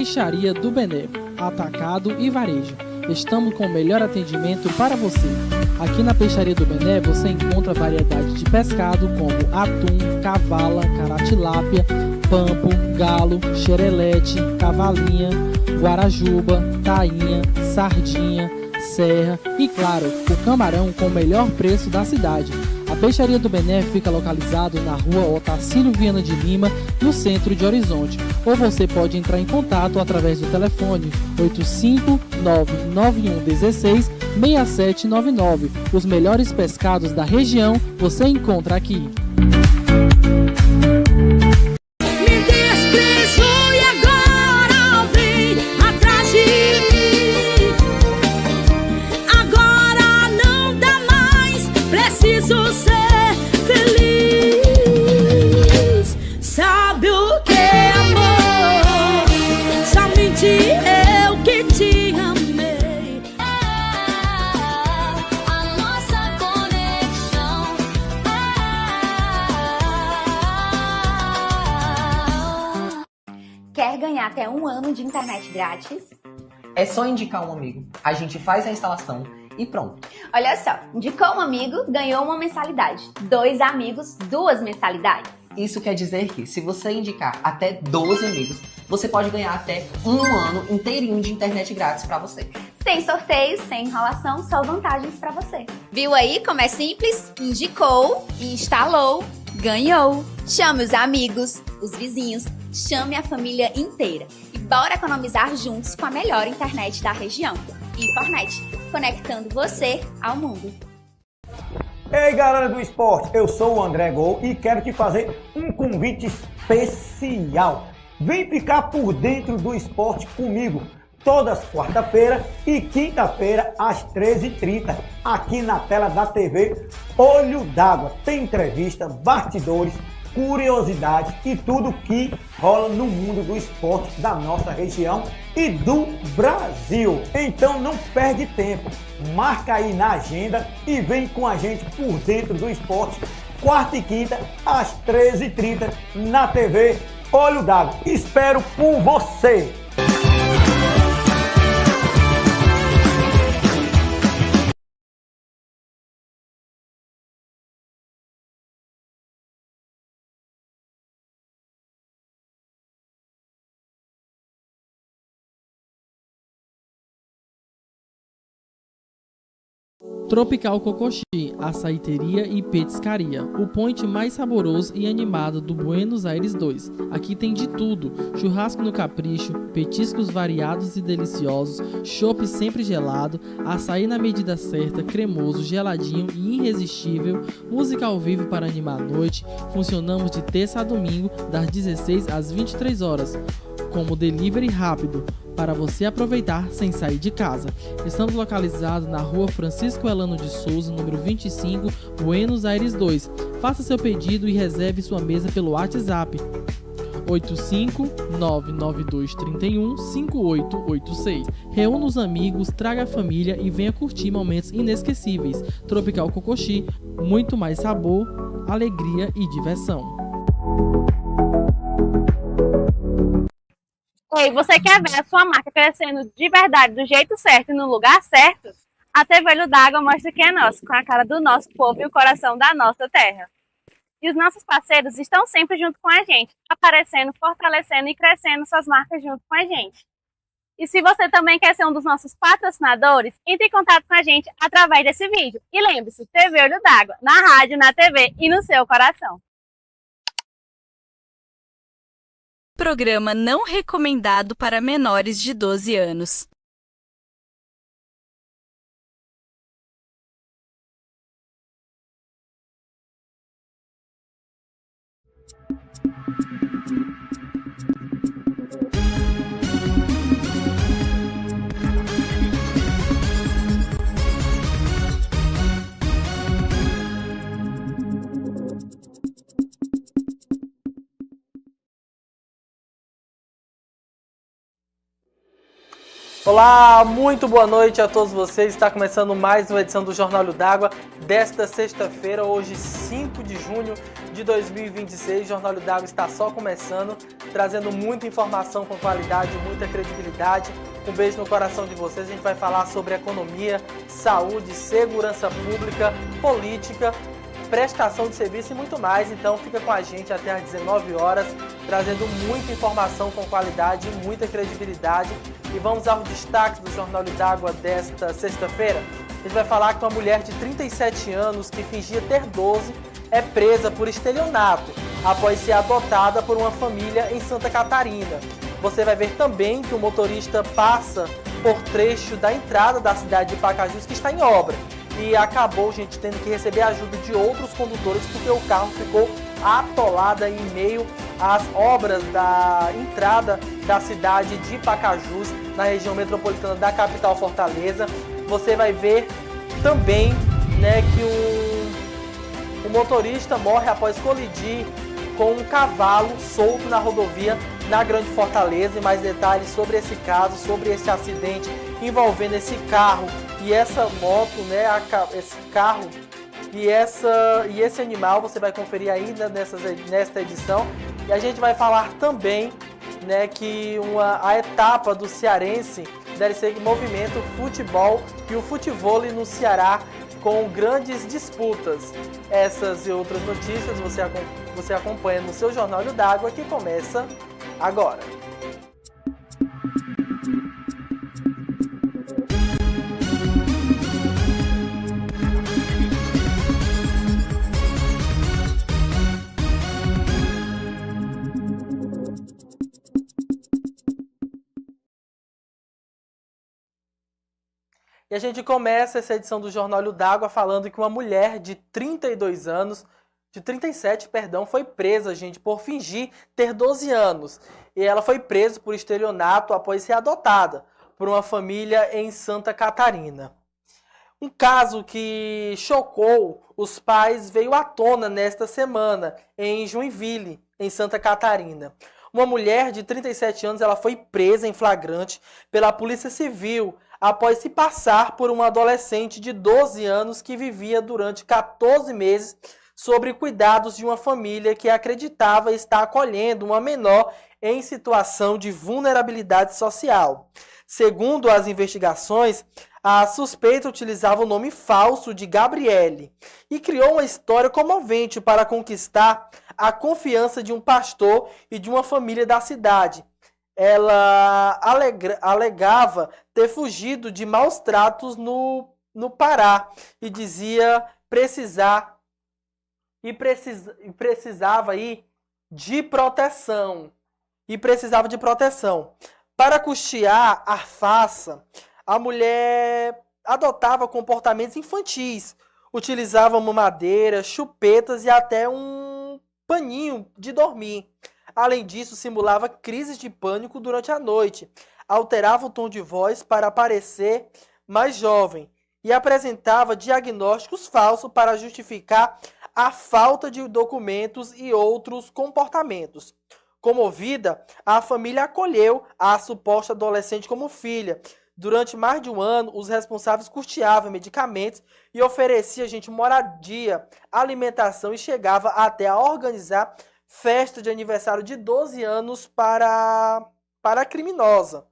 Peixaria do Bené, atacado e varejo. Estamos com o melhor atendimento para você. Aqui na Peixaria do Bené você encontra variedade de pescado como atum, cavala, caratilápia, pampo, galo, xerelete, cavalinha, guarajuba, tainha, sardinha, serra e, claro, o camarão com o melhor preço da cidade. A Peixaria do Bené fica localizado na rua Otacílio Viana de Lima, no centro de Horizonte. Ou você pode entrar em contato através do telefone 85991166799. Os melhores pescados da região você encontra aqui. Quer ganhar até 1 ano de internet grátis? É só indicar um amigo, a gente faz a instalação e pronto. Olha só, indicou um amigo, ganhou uma mensalidade. 2 amigos, 2 mensalidades. Isso quer dizer que, se você indicar até 12 amigos, você pode ganhar até 1 ano inteirinho de internet grátis para você. Sem sorteios, sem enrolação, só vantagens para você. Viu aí como é simples? Indicou, instalou, ganhou. Chame os amigos, os vizinhos, chame a família inteira. E bora economizar juntos com a melhor internet da região. Infornet, conectando você ao mundo. Ei galera do esporte, eu sou o André Gol e quero te fazer um convite especial. Vem ficar por dentro do esporte comigo, todas quarta-feira e quinta-feira às 13h30, aqui na tela da TV Olho d'Água. Tem entrevista, bastidores, curiosidades e tudo que rola no mundo do esporte da nossa região e do Brasil. Então não perde tempo, marca aí na agenda e vem com a gente por dentro do esporte, quarta e quinta às 13h30 na TV Olho d'Água. Espero por você! Tropical Cocoxi, açaiteria e petiscaria, o point mais saboroso e animado do Buenos Aires 2. Aqui tem de tudo, churrasco no capricho, petiscos variados e deliciosos, chopp sempre gelado, açaí na medida certa, cremoso, geladinho e irresistível, música ao vivo para animar a noite. Funcionamos de terça a domingo, das 16 às 23 horas, como delivery rápido, para você aproveitar sem sair de casa. Estamos localizados na rua Francisco Elano de Souza, número 25, Buenos Aires 2. Faça seu pedido e reserve sua mesa pelo WhatsApp 85992315886. Reúna os amigos, traga a família e venha curtir momentos inesquecíveis. Tropical Cocoxi, muito mais sabor, alegria e diversão. Ei, você quer ver a sua marca crescendo de verdade, do jeito certo e no lugar certo? A TV Olho d'Água mostra que é nosso, com a cara do nosso povo e o coração da nossa terra. E os nossos parceiros estão sempre junto com a gente, aparecendo, fortalecendo e crescendo suas marcas junto com a gente. E se você também quer ser um dos nossos patrocinadores, entre em contato com a gente através desse vídeo. E lembre-se, TV Olho d'Água, na rádio, na TV e no seu coração. Programa não recomendado para menores de 12 anos. Olá, muito boa noite a todos vocês. Está começando mais uma edição do Jornal Olho d'Água desta sexta-feira, hoje 5 de junho de 2026. O Jornal d'Água está só começando, trazendo muita informação com qualidade, muita credibilidade. Um beijo no coração de vocês. A gente vai falar sobre economia, saúde, segurança pública, política, prestação de serviço e muito mais. Então fica com a gente até às 19 horas, trazendo muita informação com qualidade e muita credibilidade. E vamos aos destaques do Jornal d'Água desta sexta-feira. A gente vai falar que uma mulher de 37 anos que fingia ter 12 é presa por estelionato após ser adotada por uma família em Santa Catarina. Você vai ver também que o motorista passa por trecho da entrada da cidade de Pacajus que está em obra e acabou, gente, tendo que receber ajuda de outros condutores porque o carro ficou atolado em meio às obras da entrada da cidade de Pacajus, na região metropolitana da capital Fortaleza. Você vai ver também, né, que o motorista morre após colidir com um cavalo solto na rodovia na Grande Fortaleza. E mais detalhes sobre esse caso, sobre esse acidente envolvendo esse carro e essa moto, né, esse carro e esse animal, você vai conferir ainda nesta edição. E a gente vai falar também, né, que a etapa do cearense deve ser movimento futebol e o futevôlei no Ceará com grandes disputas. Essas e outras notícias você acompanha no seu Jornal d'Água, que começa agora. E a gente começa essa edição do Jornal d'Água falando que uma mulher de 37, foi presa, gente, por fingir ter 12 anos. E ela foi presa por estelionato após ser adotada por uma família em Santa Catarina. Um caso que chocou os pais veio à tona nesta semana em Joinville, em Santa Catarina. Uma mulher de 37 anos ela foi presa em flagrante pela Polícia Civil após se passar por uma adolescente de 12 anos que vivia durante 14 meses sob cuidados de uma família que acreditava estar acolhendo uma menor em situação de vulnerabilidade social. Segundo as investigações, a suspeita utilizava o nome falso de Gabriele e criou uma história comovente para conquistar a confiança de um pastor e de uma família da cidade. Ela alegava ter fugido de maus tratos no Pará e dizia precisava ir de proteção. Para custear a farsa, a mulher adotava comportamentos infantis, utilizava mamadeira, chupetas e até um paninho de dormir. Além disso, simulava crises de pânico durante a noite, alterava o tom de voz para parecer mais jovem e apresentava diagnósticos falsos para justificar a falta de documentos e outros comportamentos. Comovida, a família acolheu a suposta adolescente como filha. Durante mais de um ano, os responsáveis custeavam medicamentos e ofereciam moradia, alimentação e chegava até a organizar festa de aniversário de 12 anos para a criminosa.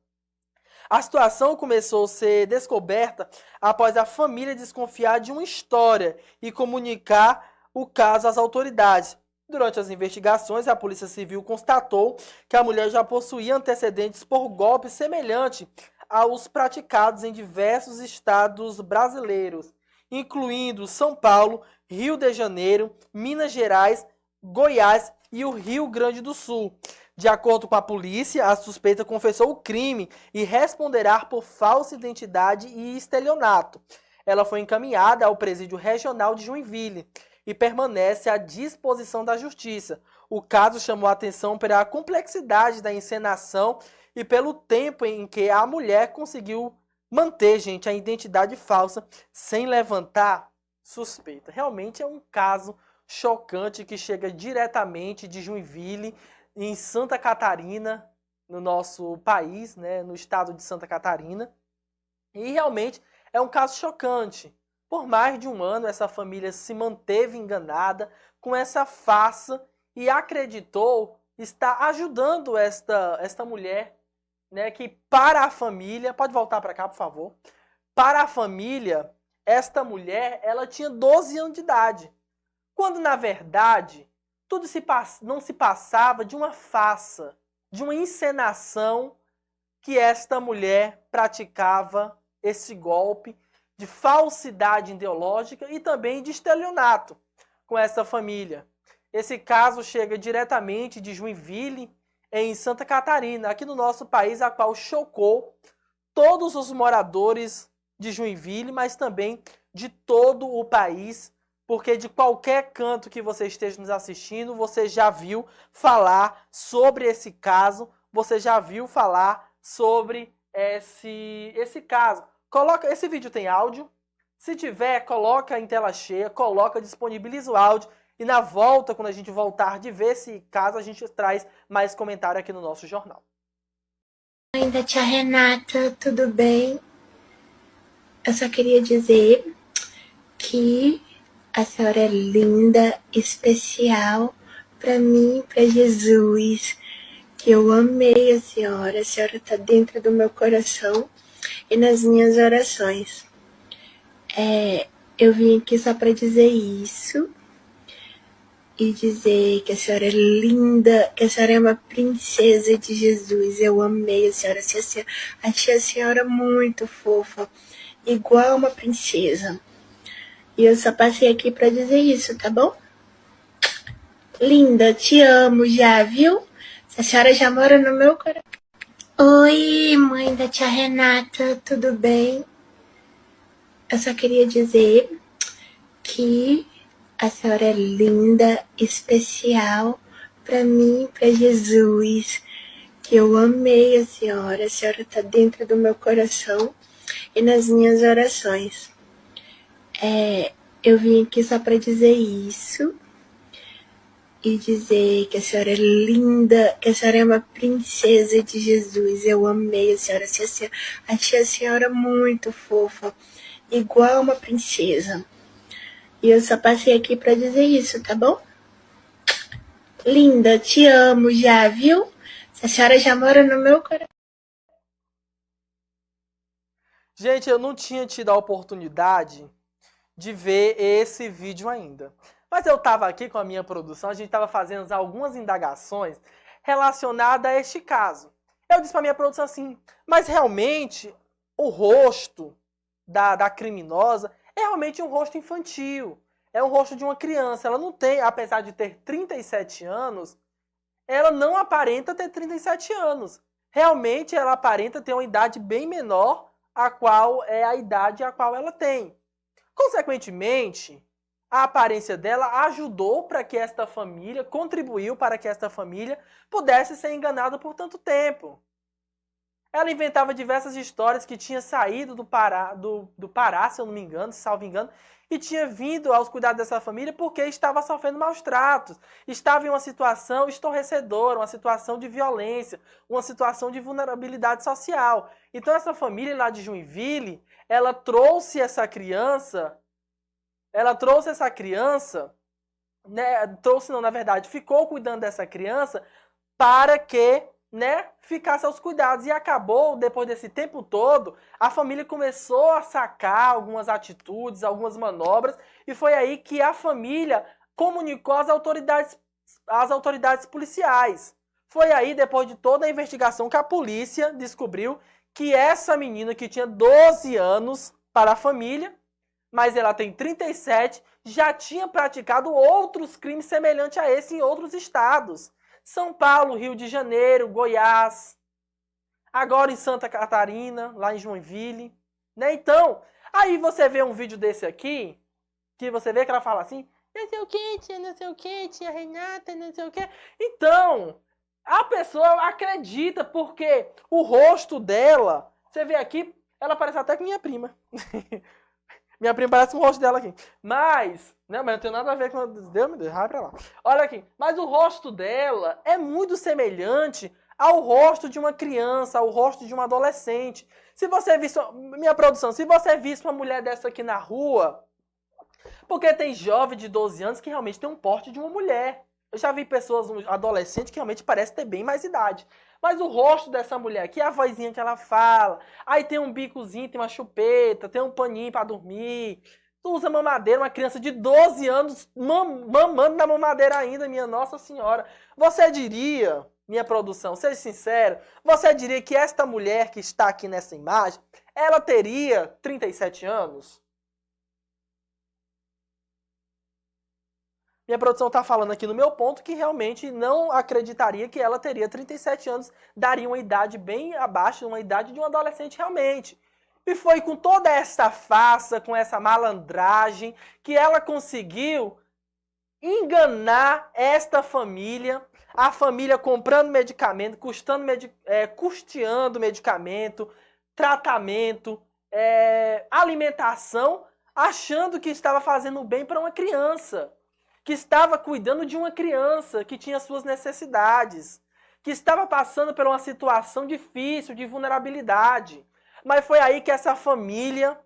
A situação começou a ser descoberta após a família desconfiar de uma história e comunicar o caso às autoridades. Durante as investigações, a Polícia Civil constatou que a mulher já possuía antecedentes por golpes semelhantes aos praticados em diversos estados brasileiros, incluindo São Paulo, Rio de Janeiro, Minas Gerais, Goiás e o Rio Grande do Sul. De acordo com a polícia, a suspeita confessou o crime e responderá por falsa identidade e estelionato. Ela foi encaminhada ao Presídio Regional de Joinville e permanece à disposição da Justiça. O caso chamou a atenção pela complexidade da encenação e pelo tempo em que a mulher conseguiu manter, a identidade falsa sem levantar suspeita. Realmente é um caso chocante que chega diretamente de Joinville, em Santa Catarina, no nosso país, né, no estado de Santa Catarina. E realmente é um caso chocante. Por mais de um ano, essa família se manteve enganada com essa farsa e acreditou estar ajudando esta mulher, né, que para a família... Pode voltar para cá, por favor. Para a família, esta mulher, ela tinha 12 anos de idade. Quando, na verdade, tudo não se passava de uma farsa, de uma encenação que esta mulher praticava esse golpe de falsidade ideológica e também de estelionato com essa família. Esse caso chega diretamente de Joinville, em Santa Catarina, aqui no nosso país, a qual chocou todos os moradores de Joinville, mas também de todo o país, porque de qualquer canto que você esteja nos assistindo, você já viu falar sobre esse caso, você já viu falar sobre esse caso. Esse vídeo tem áudio. Se tiver, coloca em tela cheia, disponibiliza o áudio. E na volta, quando a gente voltar de ver esse caso, a gente traz mais comentário aqui no nosso jornal. Oi, da tia Renata, tudo bem? Eu só queria dizer que a senhora é linda, especial para mim e para Jesus. Que eu amei a senhora está dentro do meu coração e nas minhas orações. Eu vim aqui só para dizer isso e dizer que a senhora é linda, que a senhora é uma princesa de Jesus. Eu amei a senhora, achei a senhora muito fofa, igual uma princesa. E eu só passei aqui para dizer isso, tá bom? Linda, te amo já, viu? A senhora já mora no meu coração. Oi, mãe da tia Renata, tudo bem? Eu só queria dizer que a senhora é linda, especial para mim e para Jesus. Que eu amei a senhora está dentro do meu coração e nas minhas orações. Eu vim aqui só para dizer isso. E dizer que a senhora é linda, que a senhora é uma princesa de Jesus. Eu amei a senhora, achei a senhora muito fofa, igual uma princesa. E eu só passei aqui para dizer isso, tá bom? Linda, te amo já, viu? A senhora já mora no meu coração. Gente, eu não tinha tido a oportunidade de ver esse vídeo ainda. Mas eu estava aqui com a minha produção, a gente estava fazendo algumas indagações relacionadas a este caso. Eu disse para a minha produção assim, mas realmente o rosto da criminosa é realmente um rosto infantil. É um rosto de uma criança. Ela não tem, apesar de ter 37 anos, ela não aparenta ter 37 anos. Realmente ela aparenta ter uma idade bem menor, a qual é a idade a qual ela tem. Consequentemente, a aparência dela ajudou para que esta família, contribuiu para que esta família pudesse ser enganada por tanto tempo. Ela inventava diversas histórias que tinha saído do Pará, se eu não me engano, salvo engano, e tinha vindo aos cuidados dessa família porque estava sofrendo maus tratos, estava em uma situação estorrecedora, uma situação de violência, uma situação de vulnerabilidade social. Então essa família lá de Joinville, ela trouxe essa criança, ficou cuidando dessa criança para que, ficasse aos cuidados. E acabou, depois desse tempo todo, a família começou a sacar algumas atitudes, algumas manobras, e foi aí que a família comunicou às autoridades policiais. Foi aí, depois de toda a investigação, que a polícia descobriu que essa menina, que tinha 12 anos para a família, mas ela tem 37, já tinha praticado outros crimes semelhantes a esse em outros estados. São Paulo, Rio de Janeiro, Goiás, agora em Santa Catarina, lá em Joinville. Então, aí você vê um vídeo desse aqui, que você vê que ela fala assim, não sei o que, tia Renata, não sei o que. Então, a pessoa acredita, porque o rosto dela, você vê aqui, ela parece até com minha prima. Minha prima parece o rosto dela aqui. Mas não tem nada a ver com... Deus me Deus, vai pra lá. Olha aqui. Mas o rosto dela é muito semelhante ao rosto de uma criança, ao rosto de um adolescente. Se você visse, minha produção, se você visse uma mulher dessa aqui na rua, porque tem jovem de 12 anos que realmente tem um porte de uma mulher. Eu já vi pessoas, adolescentes, que realmente parecem ter bem mais idade. Mas o rosto dessa mulher aqui, a vozinha que ela fala, aí tem um bicozinho, tem uma chupeta, tem um paninho pra dormir, tu usa mamadeira, uma criança de 12 anos mamando na mamadeira ainda, minha Nossa Senhora. Você diria, minha produção, seja sincero, você diria que esta mulher que está aqui nessa imagem, ela teria 37 anos? Minha produção está falando aqui no meu ponto que realmente não acreditaria que ela teria 37 anos, daria uma idade bem abaixo, uma idade de um adolescente realmente. E foi com toda essa farsa, com essa malandragem, que ela conseguiu enganar esta família, a família comprando medicamento, custeando medicamento, tratamento, alimentação, achando que estava fazendo bem para uma criança, que estava cuidando de uma criança que tinha suas necessidades, que estava passando por uma situação difícil, de vulnerabilidade. Mas foi aí que essa família,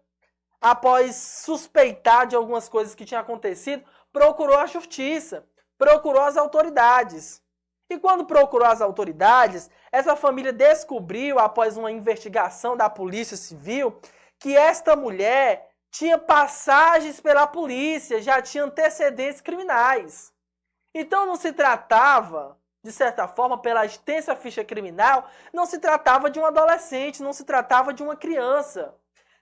após suspeitar de algumas coisas que tinham acontecido, procurou a justiça, procurou as autoridades. E quando procurou as autoridades, essa família descobriu, após uma investigação da Polícia Civil, que esta mulher tinha passagens pela polícia, já tinha antecedentes criminais. Então não se tratava, de certa forma, pela extensa ficha criminal, não se tratava de um adolescente, não se tratava de uma criança.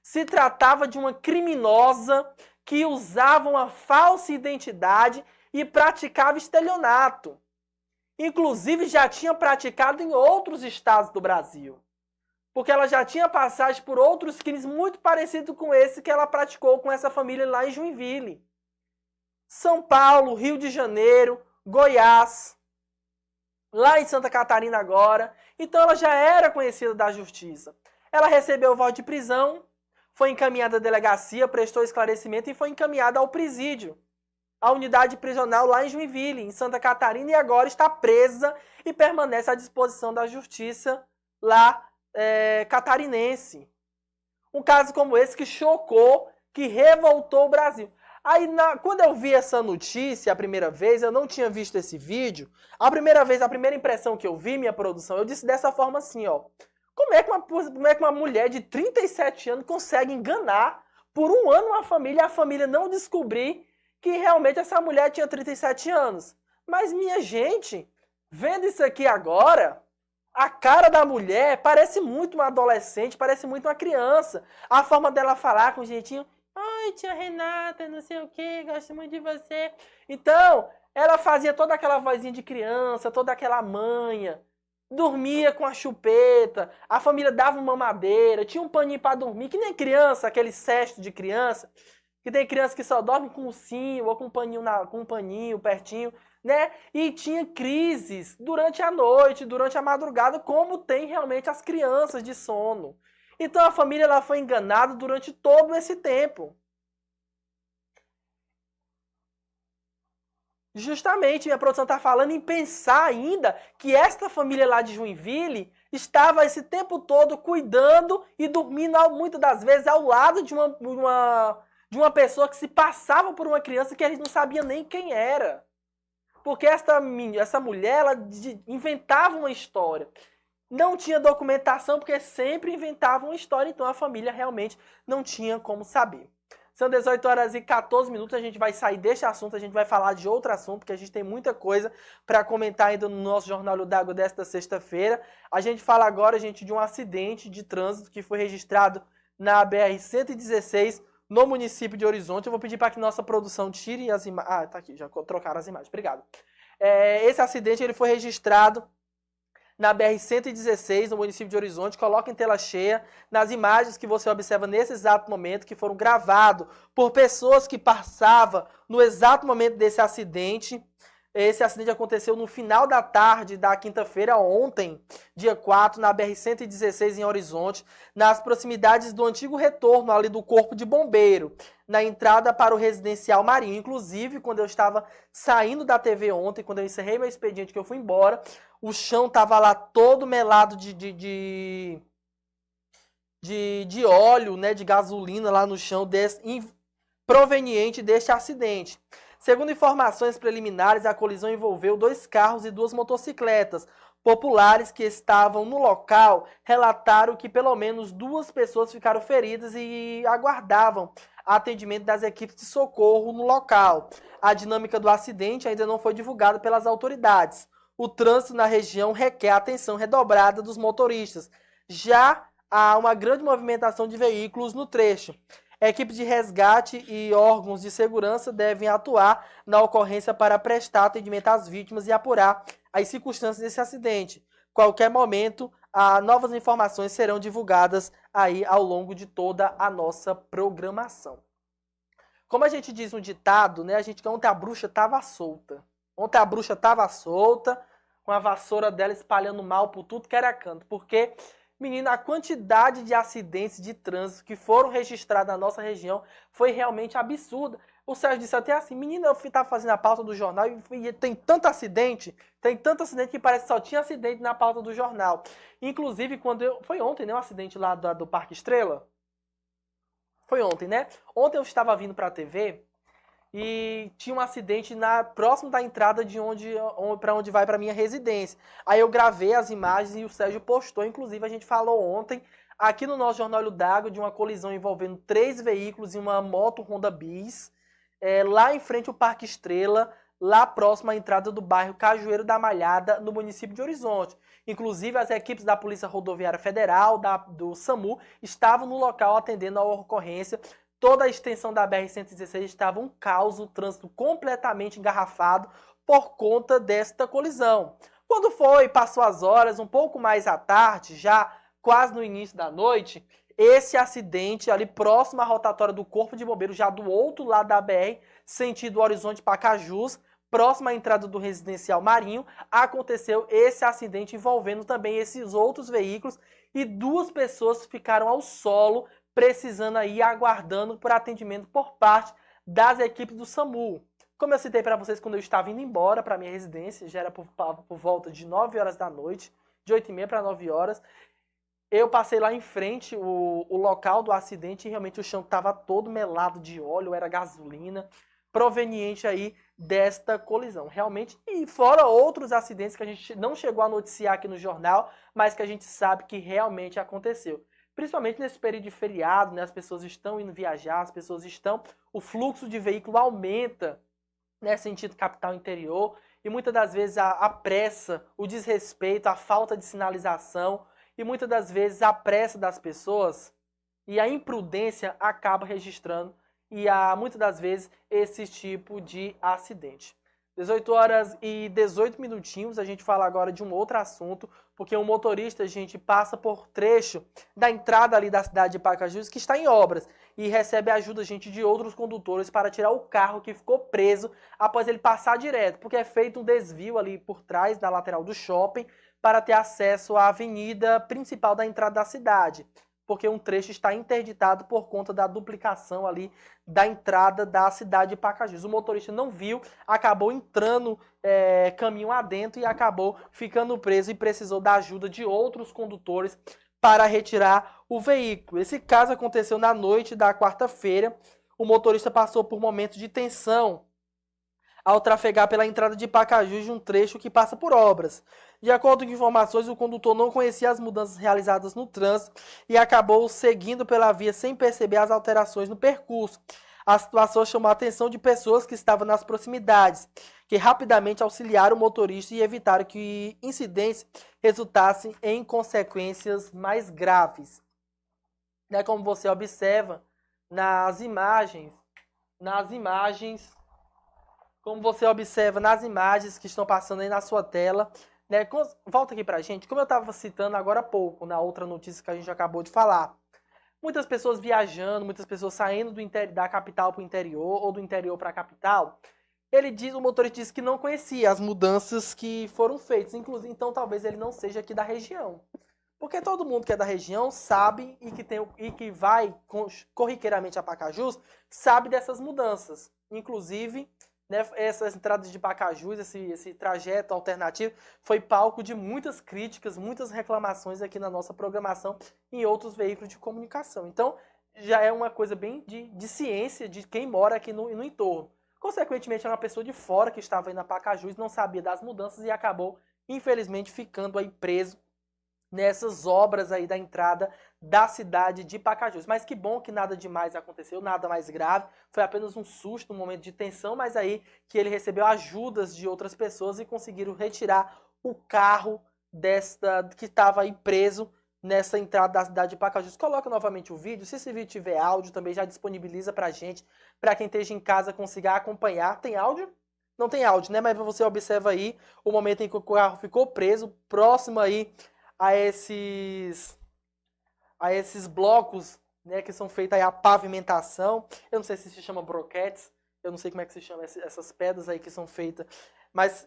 Se tratava de uma criminosa que usava uma falsa identidade e praticava estelionato. Inclusive já tinha praticado em outros estados do Brasil. Porque ela já tinha passagem por outros crimes muito parecidos com esse que ela praticou com essa família lá em Joinville. São Paulo, Rio de Janeiro, Goiás, lá em Santa Catarina agora. Então ela já era conhecida da justiça. Ela recebeu o voto de prisão, foi encaminhada à delegacia, prestou esclarecimento e foi encaminhada ao presídio, a unidade prisional lá em Joinville, em Santa Catarina, e agora está presa e permanece à disposição da justiça lá catarinense. Um caso como esse que chocou, que revoltou o Brasil. Aí, quando eu vi essa notícia a primeira vez, eu não tinha visto esse vídeo. A primeira impressão que eu vi, minha produção, eu disse dessa forma assim, ó. Como é que uma mulher de 37 anos consegue enganar por um ano uma família e a família não descobrir que realmente essa mulher tinha 37 anos? Mas, minha gente, vendo isso aqui agora, a cara da mulher parece muito uma adolescente, parece muito uma criança. A forma dela falar com o jeitinho, ai, tia Renata, não sei o que, gosto muito de você. Então, ela fazia toda aquela vozinha de criança, toda aquela manha. Dormia com a chupeta, a família dava uma mamadeira, tinha um paninho para dormir, que nem criança, aquele cesto de criança. Que tem criança que só dorme com um ursinho ou com um paninho pertinho, né? E tinha crises durante a noite, durante a madrugada, como tem realmente as crianças de sono. Então a família ela foi enganada durante todo esse tempo. Justamente, minha produção está falando em pensar ainda que esta família lá de Joinville estava esse tempo todo cuidando e dormindo muitas das vezes ao lado de uma pessoa que se passava por uma criança que eles não sabiam nem quem era. Porque essa mulher, ela inventava uma história. Não tinha documentação, porque sempre inventava uma história, então a família realmente não tinha como saber. São 18 horas e 14 minutos, a gente vai sair deste assunto, a gente vai falar de outro assunto, porque a gente tem muita coisa para comentar ainda no nosso Jornal Olho d'Água desta sexta-feira. A gente fala agora, gente, de um acidente de trânsito que foi registrado na BR-116, no município de Horizonte. Eu vou pedir para que nossa produção tire as imagens. Ah, tá aqui, já trocaram as imagens. Obrigado. Esse acidente ele foi registrado na BR-116, no município de Horizonte. Coloca em tela cheia nas imagens que você observa nesse exato momento, que foram gravadas por pessoas que passavam no exato momento desse acidente. Esse acidente aconteceu no final da tarde da quinta-feira, ontem, dia 4, na BR-116 em Horizonte, nas proximidades do antigo retorno ali do Corpo de Bombeiro, na entrada para o Residencial Marinho. Inclusive, quando eu estava saindo da TV ontem, quando eu encerrei meu expediente que eu fui embora, O chão tava lá todo melado de óleo, né, de gasolina lá no chão, proveniente deste acidente. Segundo informações preliminares, a colisão envolveu 2 carros e 2 motocicletas. Populares que estavam no local relataram que pelo menos 2 pessoas ficaram feridas e aguardavam atendimento das equipes de socorro no local. A dinâmica do acidente ainda não foi divulgada pelas autoridades. O trânsito na região requer atenção redobrada dos motoristas. Já há uma grande movimentação de veículos no trecho. Equipes de resgate e órgãos de segurança devem atuar na ocorrência para prestar atendimento às vítimas e apurar as circunstâncias desse acidente. Qualquer momento, novas informações serão divulgadas aí ao longo de toda a nossa programação. Como a gente diz no ditado, né, ontem a bruxa estava solta. Ontem a bruxa estava solta, com a vassoura dela espalhando mal por tudo que era canto. Porque, menina, a quantidade de acidentes de trânsito que foram registrados na nossa região foi realmente absurda. O Sérgio disse até assim, menina, eu estava fazendo a pauta do jornal e tem tanto acidente que parece que só tinha acidente na pauta do jornal. Inclusive, foi ontem, né, um acidente lá do Parque Estrela? Foi ontem, né? Ontem eu estava vindo para a TV e tinha um acidente próximo da entrada para onde vai para minha residência. Aí eu gravei as imagens e o Sérgio postou. Inclusive, a gente falou ontem, aqui no nosso Jornal Olho d'Água, de uma colisão envolvendo 3 veículos e uma moto Honda Bis, lá em frente ao Parque Estrela, lá próximo à entrada do bairro Cajueiro da Malhada, no município de Horizonte. Inclusive, as equipes da Polícia Rodoviária Federal, do SAMU, estavam no local atendendo a ocorrência. Toda a extensão da BR-116 estava um caos, o trânsito completamente engarrafado por conta desta colisão. Quando passou as horas, um pouco mais à tarde, já quase no início da noite, esse acidente ali próximo à rotatória do Corpo de Bombeiros, já do outro lado da BR, sentido Horizonte Pacajus, próximo à entrada do Residencial Marinho, aconteceu esse acidente envolvendo também esses outros veículos e 2 pessoas ficaram ao solo, precisando aí, aguardando por atendimento por parte das equipes do SAMU. Como eu citei para vocês, quando eu estava indo embora para minha residência, já era por volta de 9 horas da noite, de 8h30 para 9 horas, eu passei lá em frente o local do acidente e realmente o chão estava todo melado de óleo, era gasolina, proveniente aí desta colisão. Realmente, e fora outros acidentes que a gente não chegou a noticiar aqui no jornal, mas que a gente sabe que realmente aconteceu. Principalmente nesse período de feriado, né, as pessoas estão indo viajar, o fluxo de veículo aumenta, né, sentido capital interior, e muitas das vezes a pressa, o desrespeito, a falta de sinalização, e muitas das vezes a pressa das pessoas e a imprudência acaba registrando, e há muitas das vezes esse tipo de acidente. 18 horas e 18 minutinhos, a gente fala agora de um outro assunto, porque um motorista, gente, passa por trecho da entrada ali da cidade de Pacajus que está em obras e recebe ajuda, gente, de outros condutores para tirar o carro que ficou preso após ele passar direto, porque é feito um desvio ali por trás da lateral do shopping para ter acesso à avenida principal da entrada da cidade, porque um trecho está interditado por conta da duplicação ali da entrada da cidade de Pacajus. O motorista não viu, acabou entrando caminho adentro e acabou ficando preso e precisou da ajuda de outros condutores para retirar o veículo. Esse caso aconteceu na noite da quarta-feira. O motorista passou por momentos de tensão ao trafegar pela entrada de Pacajus de um trecho que passa por obras. De acordo com informações, o condutor não conhecia as mudanças realizadas no trânsito e acabou seguindo pela via sem perceber as alterações no percurso. A situação chamou a atenção de pessoas que estavam nas proximidades, que rapidamente auxiliaram o motorista e evitaram que incidentes resultassem em consequências mais graves. Como você observa nas imagens que estão passando aí na sua tela, né? Volta aqui pra gente, como eu estava citando agora há pouco, na outra notícia que a gente acabou de falar. Muitas pessoas viajando, muitas pessoas saindo da capital para o interior, ou do interior para a capital. O motorista disse que não conhecia as mudanças que foram feitas, inclusive, então talvez ele não seja aqui da região. Porque todo mundo que é da região sabe e que vai corriqueiramente a Pacajus, sabe dessas mudanças. Inclusive, né, essas entradas de Pacajus, esse trajeto alternativo, foi palco de muitas críticas, muitas reclamações aqui na nossa programação e em outros veículos de comunicação. Então, já é uma coisa bem de ciência de quem mora aqui no entorno. Consequentemente, é uma pessoa de fora que estava indo a Pacajus, não sabia das mudanças e acabou, infelizmente, ficando aí preso nessas obras aí da entrada da cidade de Pacajus. Mas que bom que nada demais aconteceu, nada mais grave, foi apenas um susto, um momento de tensão, mas aí que ele recebeu ajudas de outras pessoas e conseguiram retirar o carro que estava aí preso nessa entrada da cidade de Pacajus. Coloca novamente o vídeo, se esse vídeo tiver áudio também já disponibiliza pra gente, pra quem esteja em casa consiga acompanhar. Tem áudio? Não tem áudio, né? Mas você observa aí o momento em que o carro ficou preso, próximo aí a esses blocos, né, que são feitos aí a pavimentação. Eu não sei se chama broquetes, eu não sei como é que se chama essas pedras aí que são feitas, mas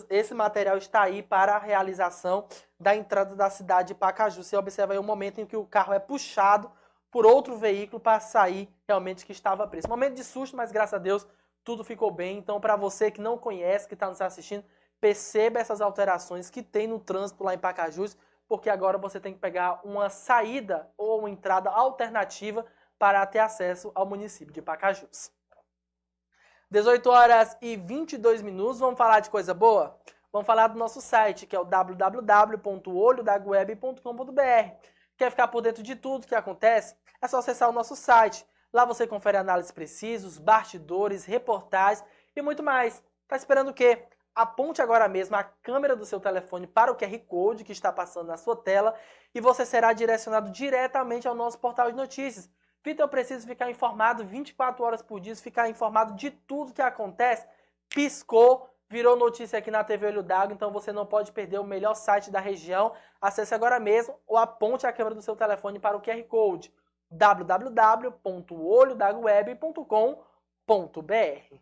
esse material está aí para a realização da entrada da cidade de Pacajus. Você observa aí o momento em que o carro é puxado por outro veículo para sair realmente que estava preso. Momento de susto, mas graças a Deus tudo ficou bem. Então, para você que não conhece, que está nos assistindo, perceba essas alterações que tem no trânsito lá em Pacajus, porque agora você tem que pegar uma saída ou uma entrada alternativa para ter acesso ao município de Pacajus. 18 horas e 22 minutos, vamos falar de coisa boa? Vamos falar do nosso site, que é o www.olhodagweb.com.br. Quer ficar por dentro de tudo que acontece? É só acessar o nosso site. Lá você confere análises precisas, bastidores, reportagens e muito mais. Tá esperando o quê? Aponte agora mesmo a câmera do seu telefone para o QR Code que está passando na sua tela e você será direcionado diretamente ao nosso portal de notícias. Vitor, eu preciso ficar informado 24 horas por dia, ficar informado de tudo que acontece. Piscou, virou notícia aqui na TV Olho d'Água, então você não pode perder o melhor site da região. Acesse agora mesmo ou aponte a câmera do seu telefone para o QR Code www.olhodagweb.com.br.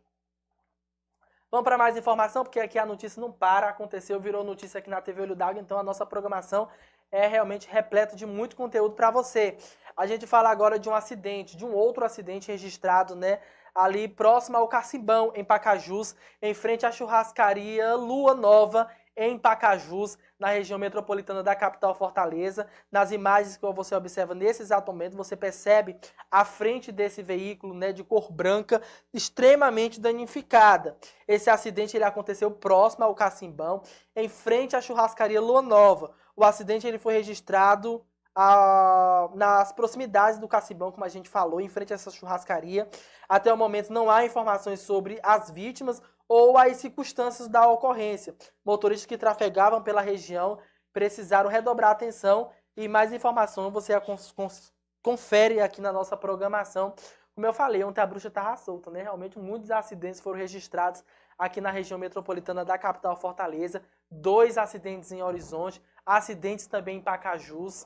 Vamos para mais informação, porque aqui a notícia não para, aconteceu, virou notícia aqui na TV Olho d'Água, então a nossa programação é realmente repleta de muito conteúdo para você. A gente fala agora de um acidente, de um outro acidente registrado, né, ali próximo ao Cacimbão, em Pacajus, em frente à churrascaria Lua Nova, em Pacajus, na região metropolitana da capital Fortaleza. Nas imagens que você observa nesse exato momento, você percebe a frente desse veículo, né, de cor branca, extremamente danificada. Esse acidente ele aconteceu próximo ao Cacimbão, em frente à churrascaria Lua Nova. O acidente ele foi registrado nas proximidades do Cacimbão, como a gente falou, em frente a essa churrascaria. Até o momento não há informações sobre as vítimas ou as circunstâncias da ocorrência. Motoristas que trafegavam pela região precisaram redobrar a atenção e mais informações você confere aqui na nossa programação. Como eu falei, ontem a bruxa estava solta, né? Realmente muitos acidentes foram registrados aqui na região metropolitana da capital Fortaleza. 2 acidentes em Horizonte, acidentes também em Pacajus.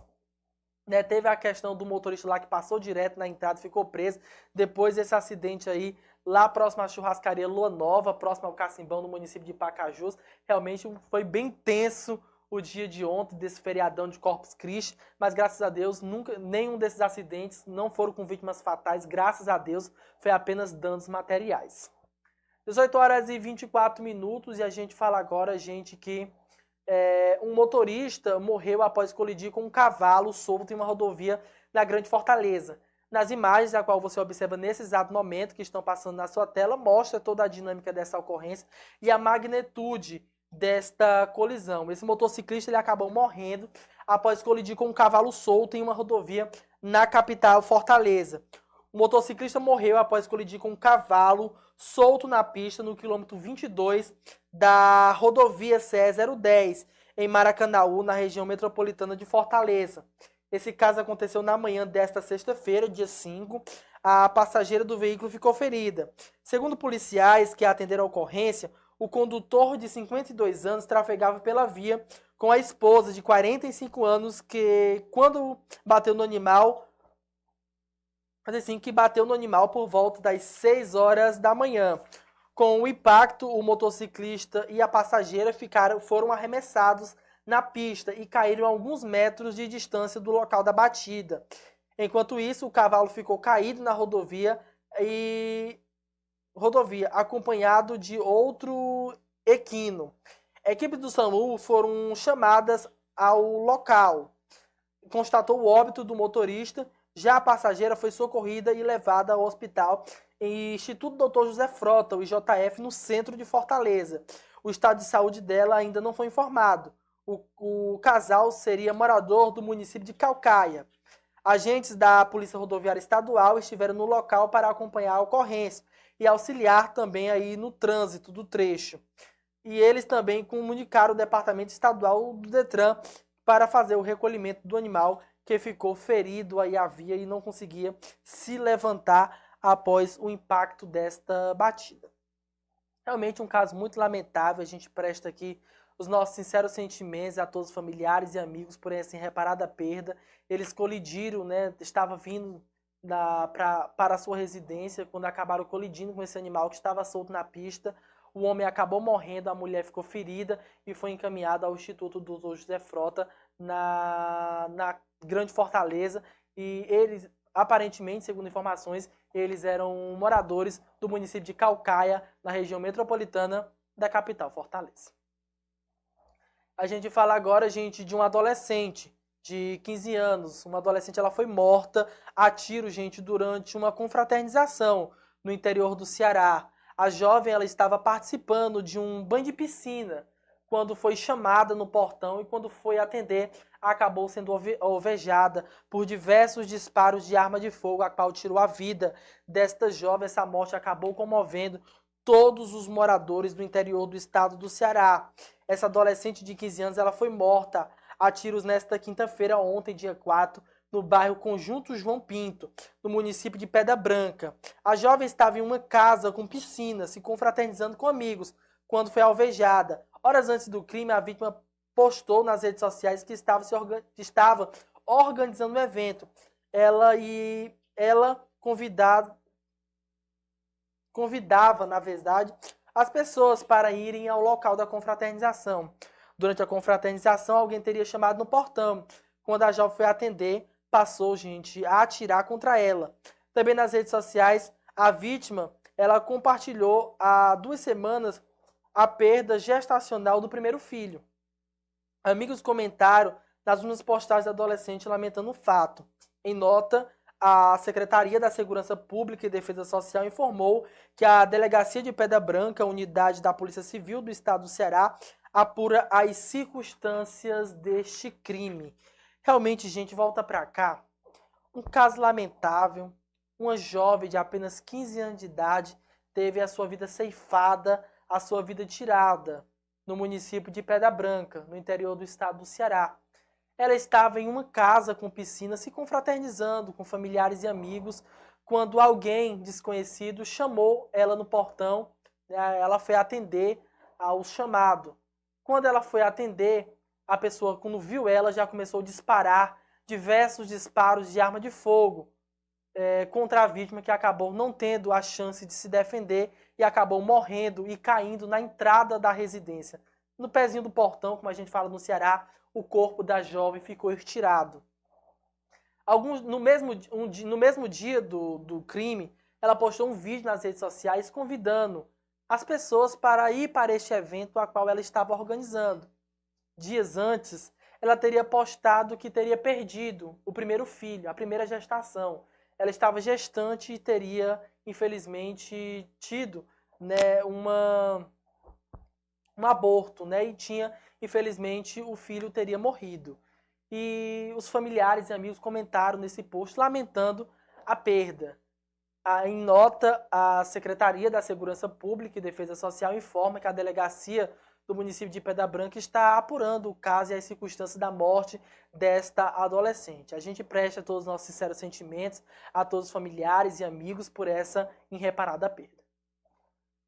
Né, teve a questão do motorista lá que passou direto na entrada, ficou preso. Depois desse acidente aí, lá próximo à churrascaria Lua Nova, próximo ao Cacimbão, no município de Pacajus. Realmente foi bem tenso o dia de ontem, desse feriadão de Corpus Christi. Mas graças a Deus, nenhum desses acidentes não foram com vítimas fatais. Graças a Deus, foi apenas danos materiais. 18 horas e 24 minutos e a gente fala agora, gente, que um motorista morreu após colidir com um cavalo solto em uma rodovia na Grande Fortaleza. Nas imagens, a qual você observa nesse exato momento que estão passando na sua tela, mostra toda a dinâmica dessa ocorrência e a magnitude desta colisão. Esse motociclista ele acabou morrendo após colidir com um cavalo solto em uma rodovia na capital Fortaleza. O motociclista morreu após colidir com um cavalo solto na pista no quilômetro 22 da rodovia CE 010, em Maracanaú, na região metropolitana de Fortaleza. Esse caso aconteceu na manhã desta sexta-feira, dia 5. A passageira do veículo ficou ferida. Segundo policiais que atenderam a ocorrência, o condutor de 52 anos trafegava pela via com a esposa de 45 anos que, quando bateu no animal, por volta das 6 horas da manhã. Com o impacto, o motociclista e a passageira foram arremessados na pista e caíram a alguns metros de distância do local da batida. Enquanto isso, o cavalo ficou caído na rodovia e rodovia, acompanhado de outro equino. Equipes do SAMU foram chamadas ao local. Constatou o óbito do motorista. Já a passageira foi socorrida e levada ao hospital em Instituto Dr. José Frota, o IJF, no centro de Fortaleza. O estado de saúde dela ainda não foi informado. O casal seria morador do município de Caucaia. Agentes da Polícia Rodoviária Estadual estiveram no local para acompanhar a ocorrência e auxiliar também aí no trânsito do trecho. E eles também comunicaram o Departamento Estadual do Detran para fazer o recolhimento do animal que ficou ferido aí à via e não conseguia se levantar após o impacto desta batida. Realmente um caso muito lamentável. A gente presta aqui os nossos sinceros sentimentos a todos os familiares e amigos por essa irreparada perda. Eles colidiram, né? Estava vindo para a sua residência quando acabaram colidindo com esse animal que estava solto na pista. O homem acabou morrendo, a mulher ficou ferida e foi encaminhada ao Instituto Dr. José Frota na Grande Fortaleza. E eles, aparentemente, segundo informações, eles eram moradores do município de Caucaia, na região metropolitana da capital, Fortaleza. A gente fala agora, gente, de um adolescente de 15 anos. Uma adolescente, ela foi morta a tiro, gente, durante uma confraternização no interior do Ceará. A jovem, ela estava participando de um banho de piscina quando foi chamada no portão e quando foi atender, acabou sendo alvejada por diversos disparos de arma de fogo, a qual tirou a vida desta jovem. Essa morte acabou comovendo todos os moradores do interior do estado do Ceará. Essa adolescente de 15 anos, ela foi morta a tiros nesta quinta-feira, ontem, dia 4, no bairro Conjunto João Pinto, no município de Pedra Branca. A jovem estava em uma casa com piscina, se confraternizando com amigos, quando foi alvejada. Horas antes do crime, a vítima postou nas redes sociais que estava organizando um evento. Ela convidava, na verdade, as pessoas para irem ao local da confraternização. Durante a confraternização, alguém teria chamado no portão. Quando a jovem foi atender, passou, gente, a atirar contra ela. Também nas redes sociais, a vítima, ela compartilhou há 2 semanas a perda gestacional do primeiro filho. Amigos comentaram nas últimas postagens da adolescente lamentando o fato. Em nota, a Secretaria da Segurança Pública e Defesa Social informou que a Delegacia de Pedra Branca, unidade da Polícia Civil do Estado do Ceará, apura as circunstâncias deste crime. Realmente, gente, volta pra cá. Um caso lamentável. Uma jovem de apenas 15 anos de idade teve a sua vida ceifada, a sua vida tirada no município de Pedra Branca, no interior do estado do Ceará. Ela estava em uma casa com piscina, se confraternizando com familiares e amigos, quando alguém desconhecido chamou ela no portão. Ela foi atender ao chamado. Quando ela foi atender, a pessoa, quando viu ela, já começou a disparar diversos disparos de arma de fogo contra a vítima, que acabou não tendo a chance de se defender e acabou morrendo e caindo na entrada da residência. No pezinho do portão, como a gente fala no Ceará, o corpo da jovem ficou estirado. No mesmo dia do crime, ela postou um vídeo nas redes sociais convidando as pessoas para ir para este evento a qual ela estava organizando. Dias antes, ela teria postado que teria perdido o primeiro filho, a primeira gestação. Ela estava gestante e teria, infelizmente, tido, né, um aborto, né, e tinha, infelizmente, o filho teria morrido. E os familiares e amigos comentaram nesse post lamentando a perda. Em nota, a Secretaria da Segurança Pública e Defesa Social informa que a delegacia do município de Pedra Branca está apurando o caso e as circunstâncias da morte desta adolescente. A gente presta todos os nossos sinceros sentimentos a todos os familiares e amigos por essa irreparada perda.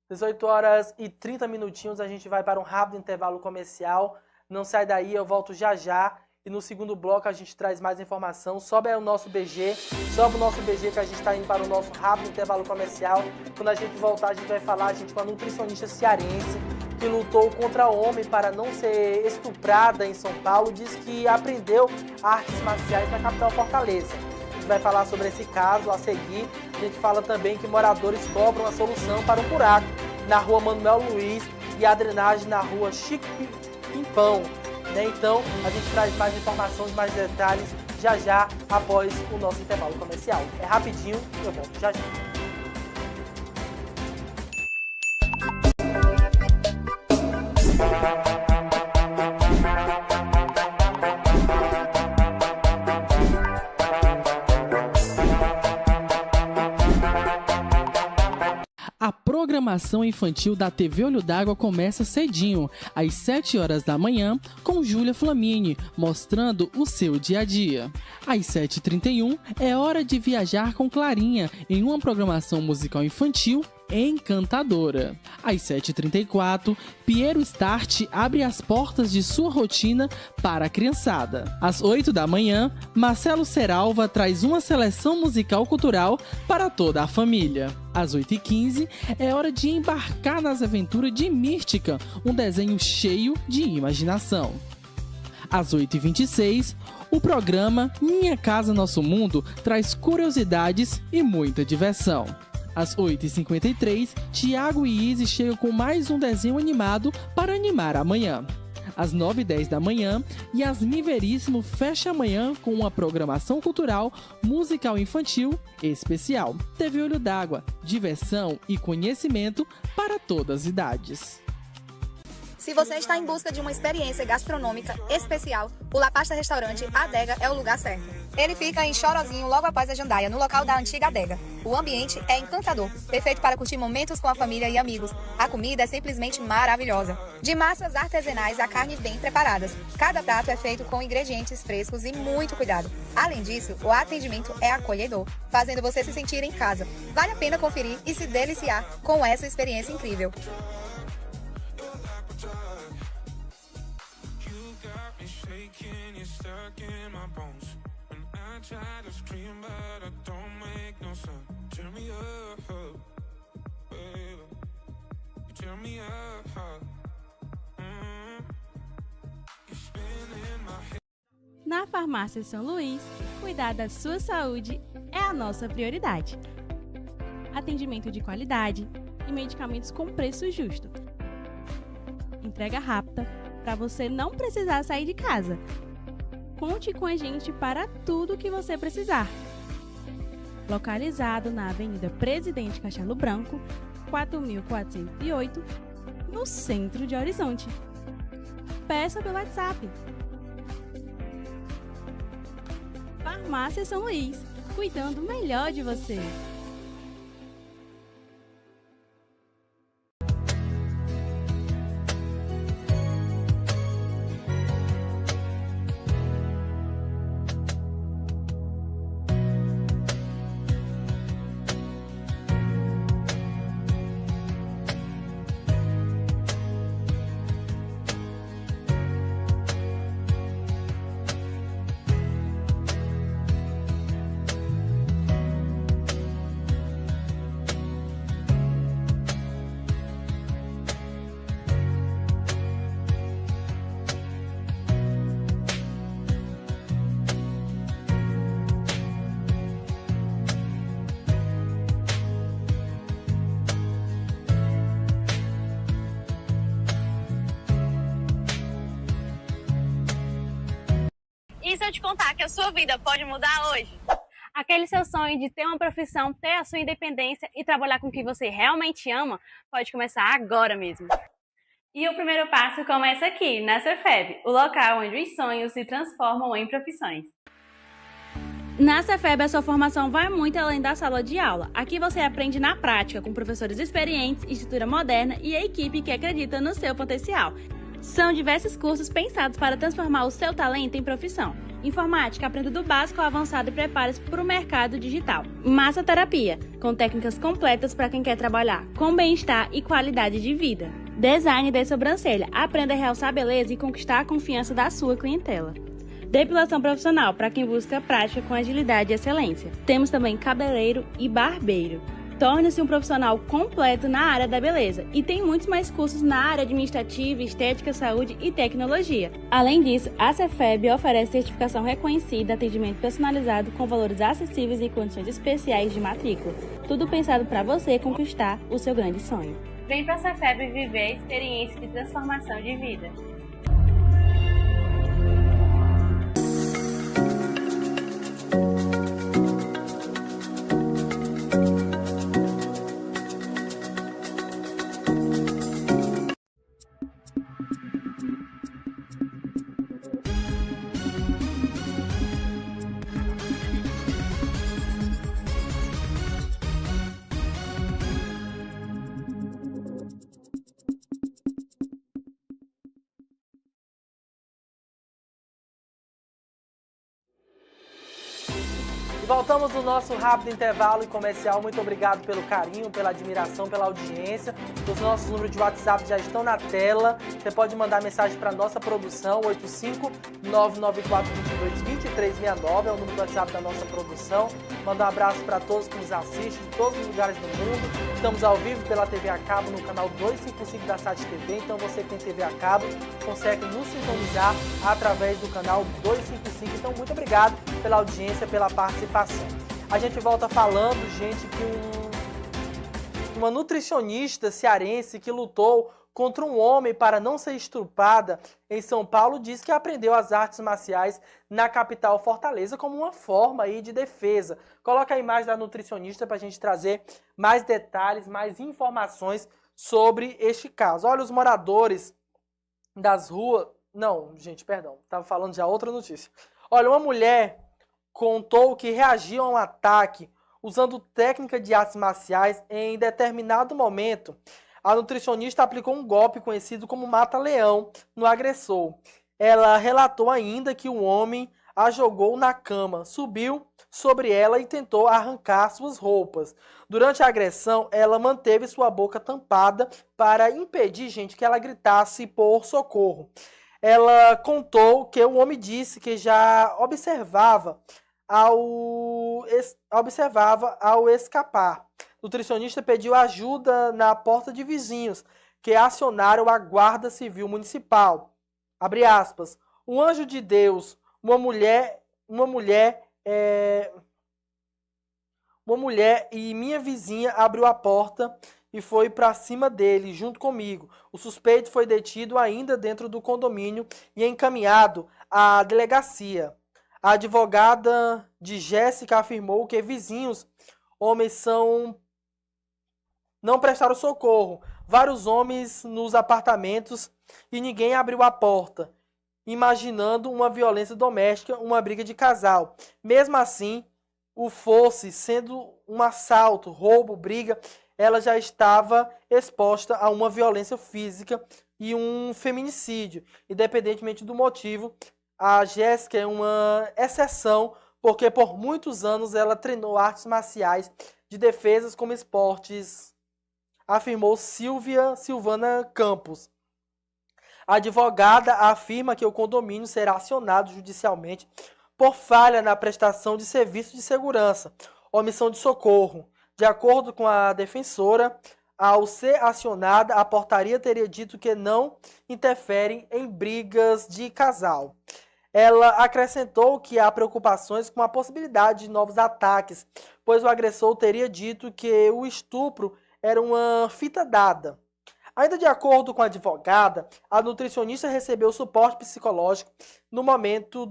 18 horas e 30 minutinhos, a gente vai para um rápido intervalo comercial. Não sai daí, eu volto já já. E no segundo bloco a gente traz mais informação. Sobe aí o nosso BG, que a gente está indo para o nosso rápido intervalo comercial. Quando a gente voltar, a gente vai falar, com a nutricionista cearense que lutou contra homem para não ser estuprada em São Paulo. Diz que aprendeu artes marciais na capital Fortaleza. A gente vai falar sobre esse caso a seguir. A gente fala também que moradores cobram a solução para um buraco na rua Manuel Luiz e a drenagem na rua Chico Pimpão. Então, a gente traz mais informações, mais detalhes já após o nosso intervalo comercial. É rapidinho, eu volto já. A programação infantil da TV Olho d'Água começa cedinho, às 7 horas da manhã, com Júlia Flamini, mostrando o seu dia a dia. Às 7h31, é hora de viajar com Clarinha, em uma programação musical infantil encantadora. Às 7h34, Piero Start abre as portas de sua rotina para a criançada. Às 8 da manhã, Marcelo Seralva traz uma seleção musical cultural para toda a família. Às 8h15, é hora de embarcar nas aventuras de Mística, um desenho cheio de imaginação. Às 8h26, o programa Minha Casa Nosso Mundo traz curiosidades e muita diversão. Às 8h53, Tiago e Izzy chegam com mais um desenho animado para animar a manhã. Às 9h10 da manhã, Yasmin Veríssimo fecha a manhã com uma programação cultural, musical infantil especial. TV Olho d'Água, diversão e conhecimento para todas as idades. Se você está em busca de uma experiência gastronômica especial, o La Pasta Restaurante Adega é o lugar certo. Ele fica em Chorozinho, logo após a Jandaia, no local da antiga adega. O ambiente é encantador, perfeito para curtir momentos com a família e amigos. A comida é simplesmente maravilhosa. De massas artesanais a carne bem preparadas. Cada prato é feito com ingredientes frescos e muito cuidado. Além disso, o atendimento é acolhedor, fazendo você se sentir em casa. Vale a pena conferir e se deliciar com essa experiência incrível. Na Farmácia São Luís, cuidar da sua saúde é a nossa prioridade. Atendimento de qualidade e medicamentos com preço justo. Entrega rápida para você não precisar sair de casa. Conte com a gente para tudo o que você precisar. Localizado na Avenida Presidente Castelo Branco, 4.408, no centro de Horizonte. Peça pelo WhatsApp. Farmácia São Luís, cuidando melhor de você. E se eu te contar que a sua vida pode mudar hoje? Aquele seu sonho de ter uma profissão, ter a sua independência e trabalhar com o que você realmente ama, pode começar agora mesmo. E o primeiro passo começa aqui, na Cefeb, o local onde os sonhos se transformam em profissões. Na Cefeb, a sua formação vai muito além da sala de aula. Aqui você aprende na prática, com professores experientes, estrutura moderna e a equipe que acredita no seu potencial. São diversos cursos pensados para transformar o seu talento em profissão. Informática, aprenda do básico ao avançado e prepare-se para o mercado digital. Massoterapia, com técnicas completas para quem quer trabalhar com bem-estar e qualidade de vida. Design de sobrancelha, aprenda a realçar a beleza e conquistar a confiança da sua clientela. Depilação profissional, para quem busca prática com agilidade e excelência. Temos também cabeleireiro e barbeiro. Torne-se um profissional completo na área da beleza e tem muitos mais cursos na área administrativa, estética, saúde e tecnologia. Além disso, a Cefeb oferece certificação reconhecida, atendimento personalizado com valores acessíveis e condições especiais de matrícula. Tudo pensado para você conquistar o seu grande sonho. Vem para a Cefeb viver a experiência de transformação de vida. E voltamos no nosso rápido intervalo e comercial. Muito obrigado pelo carinho, pela admiração, pela audiência. Os nossos números de WhatsApp já estão na tela. Você pode mandar mensagem para a nossa produção, 85994222369, é o número do WhatsApp da nossa produção. Manda um abraço para todos que nos assistem, de todos os lugares do mundo. Estamos ao vivo pela TV a cabo no canal 255 da SAT TV, então você que tem TV a cabo consegue nos sintonizar através do canal 255. Então muito obrigado pela audiência, pela participação. A gente volta falando, gente, que uma nutricionista cearense que lutou contra um homem para não ser estuprada em São Paulo diz que aprendeu as artes marciais na capital Fortaleza como uma forma aí de defesa. Coloca a imagem da nutricionista para a gente trazer mais detalhes, mais informações sobre este caso. Olha, os moradores das ruas... Não, gente, perdão, estava falando já outra notícia. Olha, uma mulher contou que reagiu a um ataque usando técnica de artes marciais em determinado momento. A nutricionista aplicou um golpe conhecido como mata-leão no agressor. Ela relatou ainda que o homem a jogou na cama, subiu sobre ela e tentou arrancar suas roupas. Durante a agressão, ela manteve sua boca tampada para impedir, gente, que ela gritasse por socorro. Ela contou que o homem disse que já observava ao escapar. O nutricionista pediu ajuda na porta de vizinhos, que acionaram a Guarda Civil Municipal. Abre aspas. Um anjo de Deus, uma mulher e minha vizinha abriu a porta e foi para cima dele, junto comigo. O suspeito foi detido ainda dentro do condomínio e encaminhado à delegacia. A advogada de Jéssica afirmou que vizinhos, homens não prestaram socorro. Vários homens nos apartamentos e ninguém abriu a porta, imaginando uma violência doméstica, uma briga de casal. Mesmo assim, o fosse sendo um assalto, roubo, briga, ela já estava exposta a uma violência física e um feminicídio. Independentemente do motivo, a Jéssica é uma exceção, porque por muitos anos ela treinou artes marciais de defesas como esportes, afirmou Silvana Campos. A advogada afirma que o condomínio será acionado judicialmente por falha na prestação de serviços de segurança, omissão de socorro. De acordo com a defensora, ao ser acionada, a portaria teria dito que não interfere em brigas de casal. Ela acrescentou que há preocupações com a possibilidade de novos ataques, pois o agressor teria dito que o estupro era uma fita dada. Ainda de acordo com a advogada, a nutricionista recebeu suporte psicológico no momento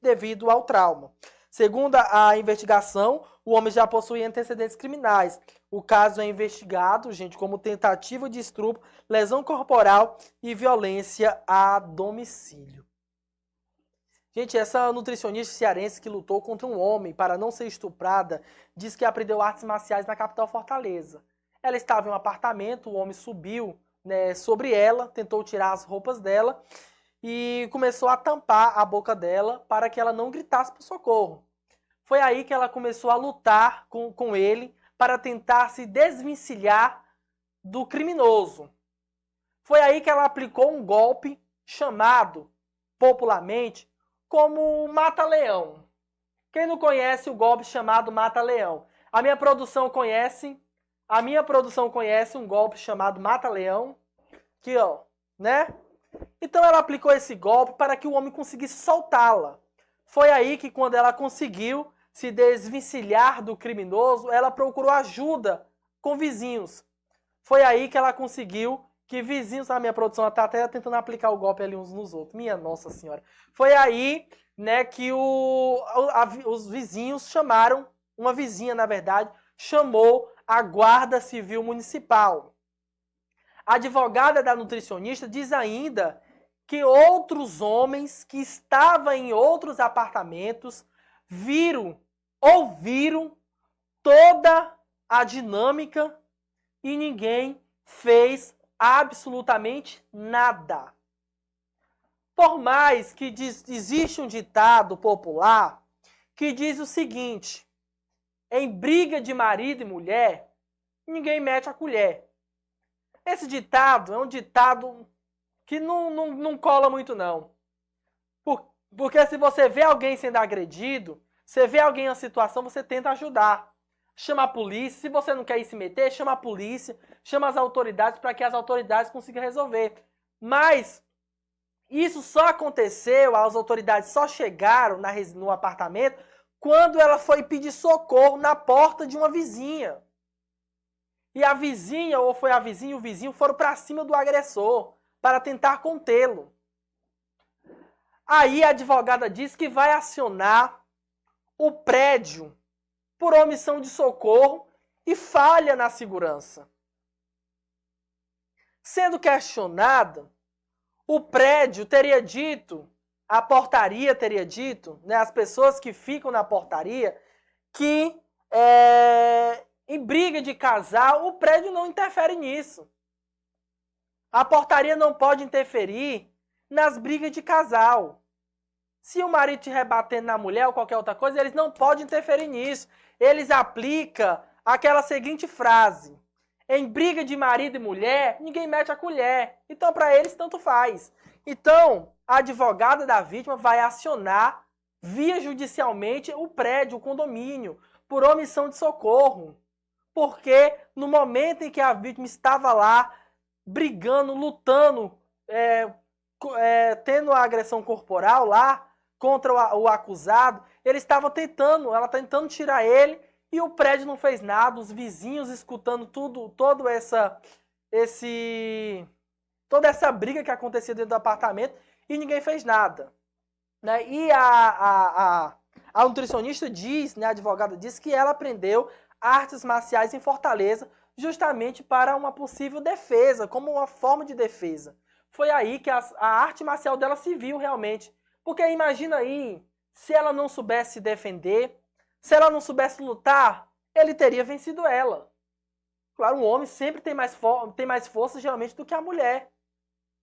devido ao trauma. Segundo a investigação, o homem já possuía antecedentes criminais. O caso é investigado, gente, como tentativa de estupro, lesão corporal e violência a domicílio. Gente, essa nutricionista cearense que lutou contra um homem para não ser estuprada diz que aprendeu artes marciais na capital Fortaleza. Ela estava em um apartamento, o homem subiu, sobre ela, tentou tirar as roupas dela e começou a tampar a boca dela para que ela não gritasse por socorro. Foi aí que ela começou a lutar com ele para tentar se desvencilhar do criminoso. Foi aí que ela aplicou um golpe chamado, popularmente, como mata-leão. Quem não conhece o golpe chamado Mata-Leão? A minha produção conhece um golpe chamado Mata-Leão. Aqui, ó, né? Então ela aplicou esse golpe para que o homem conseguisse soltá-la. Foi aí que, quando ela conseguiu se desvencilhar do criminoso, ela procurou ajuda com vizinhos. Foi aí que ela conseguiu que vizinhos, na minha produção, ela tá até tentando aplicar o golpe ali uns nos outros. Minha Nossa Senhora. Foi aí, né, que os vizinhos chamaram, uma vizinha, na verdade, chamou a Guarda Civil Municipal. A advogada da nutricionista diz ainda que outros homens que estavam em outros apartamentos ouviram toda a dinâmica e ninguém fez absolutamente nada. Por mais que existe um ditado popular que diz o seguinte: em briga de marido e mulher, ninguém mete a colher. Esse ditado é um ditado que não cola muito, não. Porque se você vê alguém sendo agredido, você vê alguém em uma situação, você tenta ajudar. Chama a polícia. Se você não quer ir se meter, chama a polícia, chama as autoridades para que as autoridades consigam resolver. Mas isso só aconteceu, as autoridades só chegaram no apartamento quando ela foi pedir socorro na porta de uma vizinha. E a vizinha, ou foi a vizinha e o vizinho, foram para cima do agressor para tentar contê-lo. Aí a advogada diz que vai acionar o prédio por omissão de socorro e falha na segurança. Sendo questionada, o prédio teria dito, a portaria teria dito, né, as pessoas que ficam na portaria, que em briga de casal, o prédio não interfere nisso. A portaria não pode interferir nas brigas de casal. Se o marido estiver batendo na mulher ou qualquer outra coisa, eles não podem interferir nisso. Eles aplicam aquela seguinte frase: em briga de marido e mulher, ninguém mete a colher. Então, para eles, tanto faz. Então, a advogada da vítima vai acionar, via judicialmente, o prédio, o condomínio, por omissão de socorro. Porque no momento em que a vítima estava lá, brigando, lutando, tendo a agressão corporal lá, contra o acusado, ela estava tentando tirar ele, e o prédio não fez nada, os vizinhos escutando toda essa briga que acontecia dentro do apartamento, e ninguém fez nada. Né? E a nutricionista diz, né, a advogada diz que ela aprendeu artes marciais em Fortaleza justamente para uma possível defesa, como uma forma de defesa. Foi aí que a arte marcial dela se viu realmente. Porque imagina aí, se ela não soubesse se defender, se ela não soubesse lutar, ele teria vencido ela. Claro, o homem sempre tem mais força geralmente do que a mulher.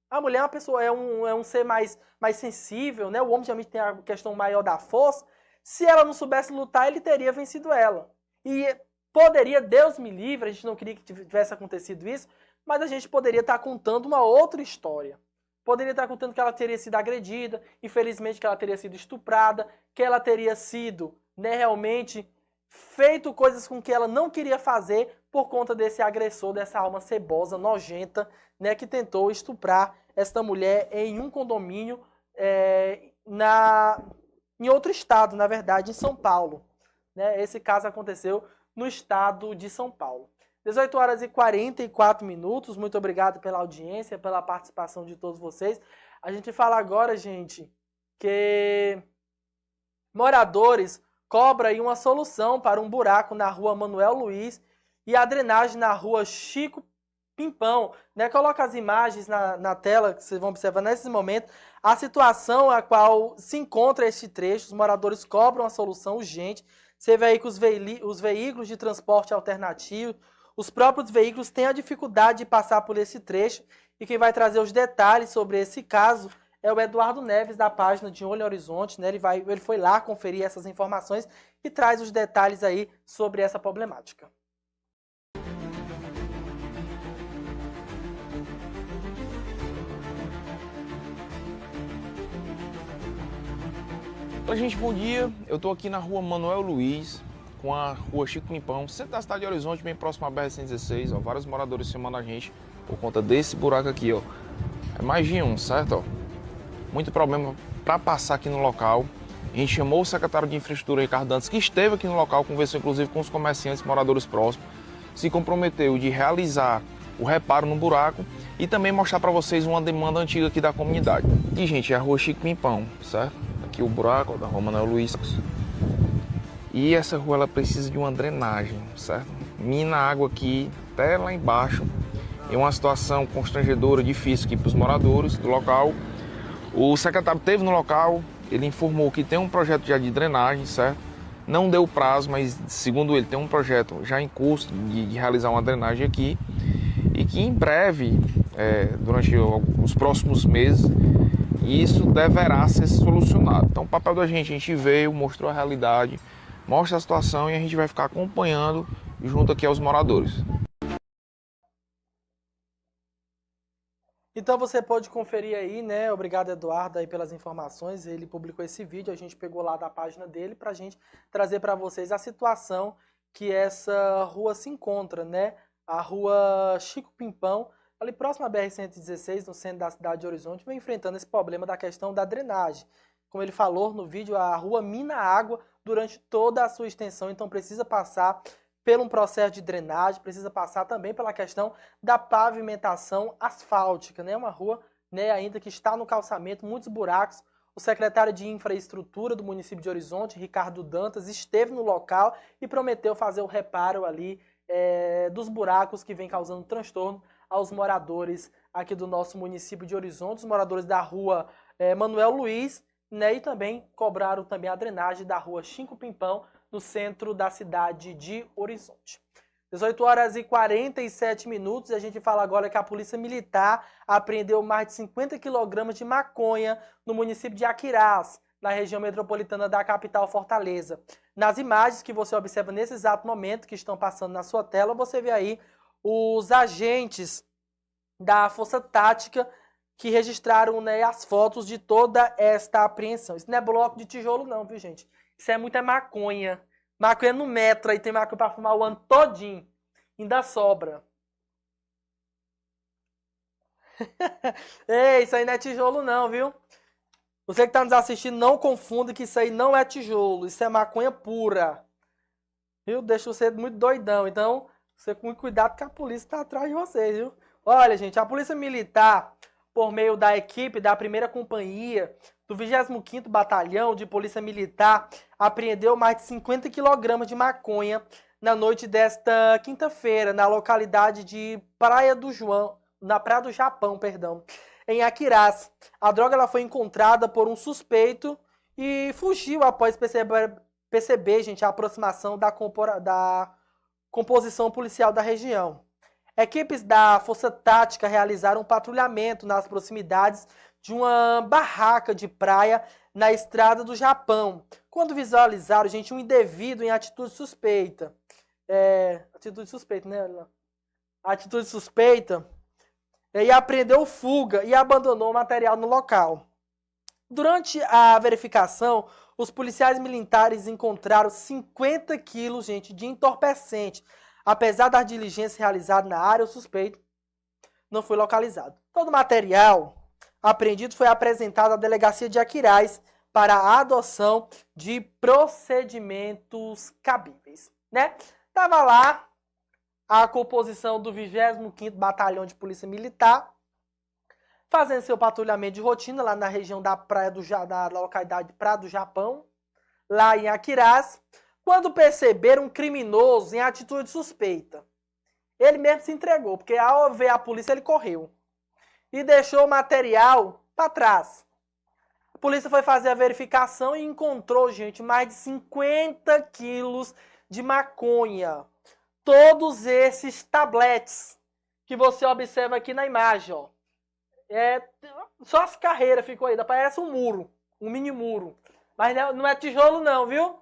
A mulher é uma pessoa, é um ser mais sensível, né? O homem geralmente tem a questão maior da força. Se ela não soubesse lutar, ele teria vencido ela. E poderia, Deus me livre, a gente não queria que tivesse acontecido isso, mas a gente poderia estar contando uma outra história. Poderia estar contando que ela teria sido agredida, infelizmente que ela teria sido estuprada, que ela teria sido, né, realmente feito coisas com que ela não queria fazer por conta desse agressor, dessa alma cebosa, nojenta, né, que tentou estuprar esta mulher em um condomínio em outro estado, na verdade, em São Paulo. Né? Esse caso aconteceu no estado de São Paulo. 18 horas e 44 minutos. Muito obrigado pela audiência, pela participação de todos vocês. A gente fala agora, gente, que moradores cobram aí uma solução para um buraco na rua Manuel Luiz e a drenagem na rua Chico Pimpão. Né? Coloca as imagens na tela que vocês vão observar nesse momento. A situação a qual se encontra este trecho, os moradores cobram uma solução urgente. Você vê aí que os veículos de transporte alternativo, os próprios veículos têm a dificuldade de passar por esse trecho, e quem vai trazer os detalhes sobre esse caso é o Eduardo Neves, da página de Olho Horizonte. Né? Ele foi lá conferir essas informações e traz os detalhes aí sobre essa problemática. Olá, gente, bom dia. Eu estou aqui na rua Manuel Luiz, com a rua Chico Pimpão, centro da cidade de Horizonte, bem próximo à BR-116. Ó, vários moradores chamando a gente por conta desse buraco aqui, ó. É mais de um, certo? Ó. Muito problema para passar aqui no local. A gente chamou o secretário de Infraestrutura, Ricardo Dantas, que esteve aqui no local, conversou inclusive com os comerciantes moradores próximos, se comprometeu de realizar o reparo no buraco e também mostrar para vocês uma demanda antiga aqui da comunidade. E, gente, é a rua Chico Pimpão, certo? Aqui o buraco, ó, da rua Manuel Luiz. E essa rua ela precisa de uma drenagem, certo? Mina a água aqui até lá embaixo. É uma situação constrangedora, difícil aqui para os moradores do local. O secretário esteve no local, ele informou que tem um projeto já de drenagem, certo? Não deu prazo, mas segundo ele tem um projeto já em curso de realizar uma drenagem aqui. E que em breve, durante os próximos meses, isso deverá ser solucionado. Então o papel da gente, a gente veio, mostrou a realidade, mostra a situação e a gente vai ficar acompanhando junto aqui aos moradores. Então você pode conferir aí, né? Obrigado, Eduardo, aí pelas informações. Ele publicou esse vídeo, a gente pegou lá da página dele para a gente trazer para vocês a situação que essa rua se encontra, né? A rua Chico Pimpão, ali próximo à BR-116, no centro da cidade de Horizonte, vem enfrentando esse problema da questão da drenagem. Como ele falou no vídeo, a rua mina água durante toda a sua extensão, então precisa passar por um processo de drenagem, precisa passar também pela questão da pavimentação asfáltica, né? Uma rua, né, ainda que está no calçamento, muitos buracos. O secretário de Infraestrutura do município de Horizonte, Ricardo Dantas, esteve no local e prometeu fazer o reparo ali dos buracos que vem causando transtorno aos moradores aqui do nosso município de Horizonte, os moradores da rua Manuel Luiz, né, e também cobraram também a drenagem da rua Chico Pimpão, no centro da cidade de Horizonte. 18 horas e 47 minutos, e a gente fala agora que a Polícia Militar apreendeu mais de 50 kg de maconha no município de Aquirás, na região metropolitana da capital Fortaleza. Nas imagens que você observa nesse exato momento, que estão passando na sua tela, você vê aí os agentes da Força Tática que registraram, né, as fotos de toda esta apreensão. Isso não é bloco de tijolo não, viu, gente? Isso é muita maconha. Maconha no metro, aí tem maconha para fumar o ano todinho. Ainda sobra. Ei, isso aí não é tijolo não, viu? Você que está nos assistindo, não confunda que isso aí não é tijolo. Isso é maconha pura. Viu? Deixa você muito doidão. Então, você com muito cuidado que a polícia está atrás de você, viu? Olha, gente, a Polícia Militar, por meio da equipe da 1ª Companhia do 25º Batalhão de Polícia Militar, apreendeu mais de 50 kg de maconha na noite desta quinta-feira, na localidade de Praia do Japão, em Aquirás. A droga ela foi encontrada por um suspeito e fugiu após perceber, gente, a aproximação da composição policial da região. Equipes da Força Tática realizaram um patrulhamento nas proximidades de uma barraca de praia na estrada do Japão, quando visualizaram, gente, um indivíduo em atitude suspeita. Atitude suspeita, né? Atitude suspeita. E apreendeu fuga e abandonou o material no local. Durante a verificação, os policiais militares encontraram 50 quilos, gente, de entorpecente. Apesar das diligências realizadas na área, o suspeito não foi localizado. Todo o material apreendido foi apresentado à delegacia de Aquirás para a adoção de procedimentos cabíveis, né? Tava lá a composição do 25º Batalhão de Polícia Militar fazendo seu patrulhamento de rotina lá na região da da localidade de Praia do Japão, lá em Aquirás, quando perceberam um criminoso em atitude suspeita. Ele mesmo se entregou, porque ao ver a polícia ele correu e deixou o material para trás. A polícia foi fazer a verificação e encontrou, gente, mais de 50 quilos de maconha. Todos esses tabletes que você observa aqui na imagem, ó. Só as carreiras ficou aí, parece um muro, um mini muro. Mas não é tijolo não, viu?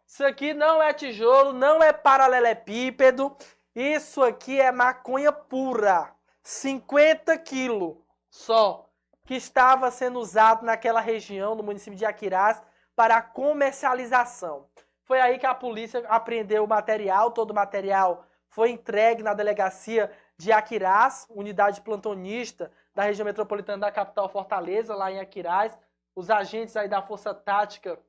Isso aqui não é tijolo, não é paralelepípedo. Isso aqui é maconha pura. 50 quilos só, que estava sendo usado naquela região, no município de Aquirás, para a comercialização. Foi aí que a polícia apreendeu o material, todo o material foi entregue na delegacia de Aquiraz, unidade plantonista da região metropolitana da capital Fortaleza, lá em Aquiraz. Os agentes aí da Força Tática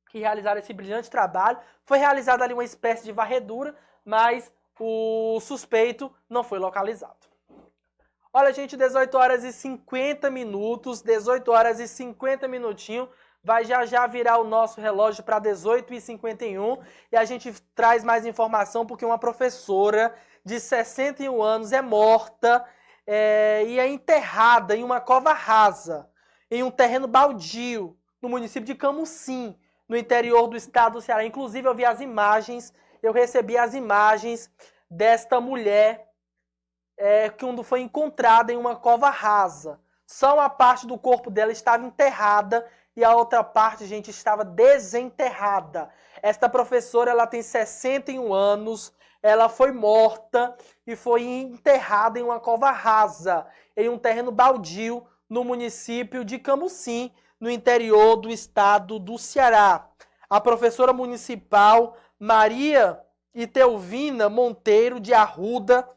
que realizaram esse brilhante trabalho. Foi realizada ali uma espécie de varredura, mas o suspeito não foi localizado. Olha, gente, 18 horas e 50 minutos, 18 horas e 50 minutinhos. Vai já virar o nosso relógio para 18h51 e a gente traz mais informação porque uma professora de 61 anos é morta e é enterrada em uma cova rasa, em um terreno baldio, no município de Camusim, no interior do estado do Ceará. Inclusive, eu vi as imagens, eu recebi as imagens desta mulher que foi encontrada em uma cova rasa. Só uma parte do corpo dela estava enterrada e a outra parte, gente, estava desenterrada. Esta professora, ela tem 61 anos, ela foi morta e foi enterrada em uma cova rasa, em um terreno baldio, no município de Camusim, no interior do estado do Ceará. A professora municipal Maria Itelvina Monteiro de Arruda,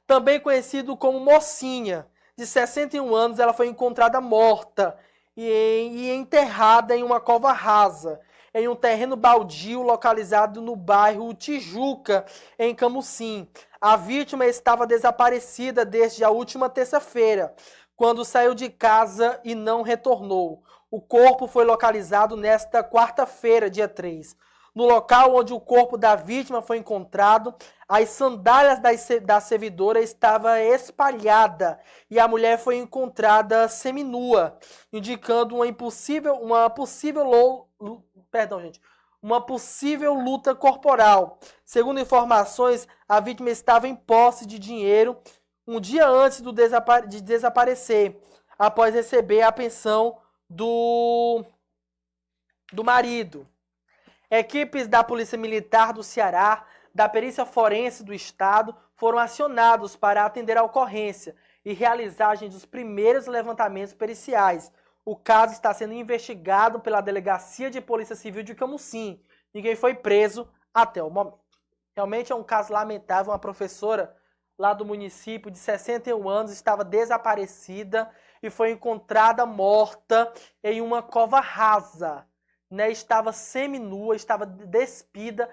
também conhecido como Mocinha, de 61 anos, ela foi encontrada morta e enterrada em uma cova rasa, em um terreno baldio localizado no bairro Tijuca, em Camusim. A vítima estava desaparecida desde a última terça-feira, quando saiu de casa e não retornou. O corpo foi localizado nesta quarta-feira, dia 3. No local onde o corpo da vítima foi encontrado, as sandálias da servidora estavam espalhadas e a mulher foi encontrada seminua, indicando uma possível luta corporal. Segundo informações, a vítima estava em posse de dinheiro um dia antes de desaparecer, após receber a pensão do marido. Equipes da Polícia Militar do Ceará, da Perícia Forense do Estado, foram acionados para atender a ocorrência e realizagem dos primeiros levantamentos periciais. O caso está sendo investigado pela Delegacia de Polícia Civil de Camusim. Ninguém foi preso até o momento. Realmente é um caso lamentável. Uma professora lá do município de 61 anos estava desaparecida e foi encontrada morta em uma cova rasa. Estava seminua, estava despida,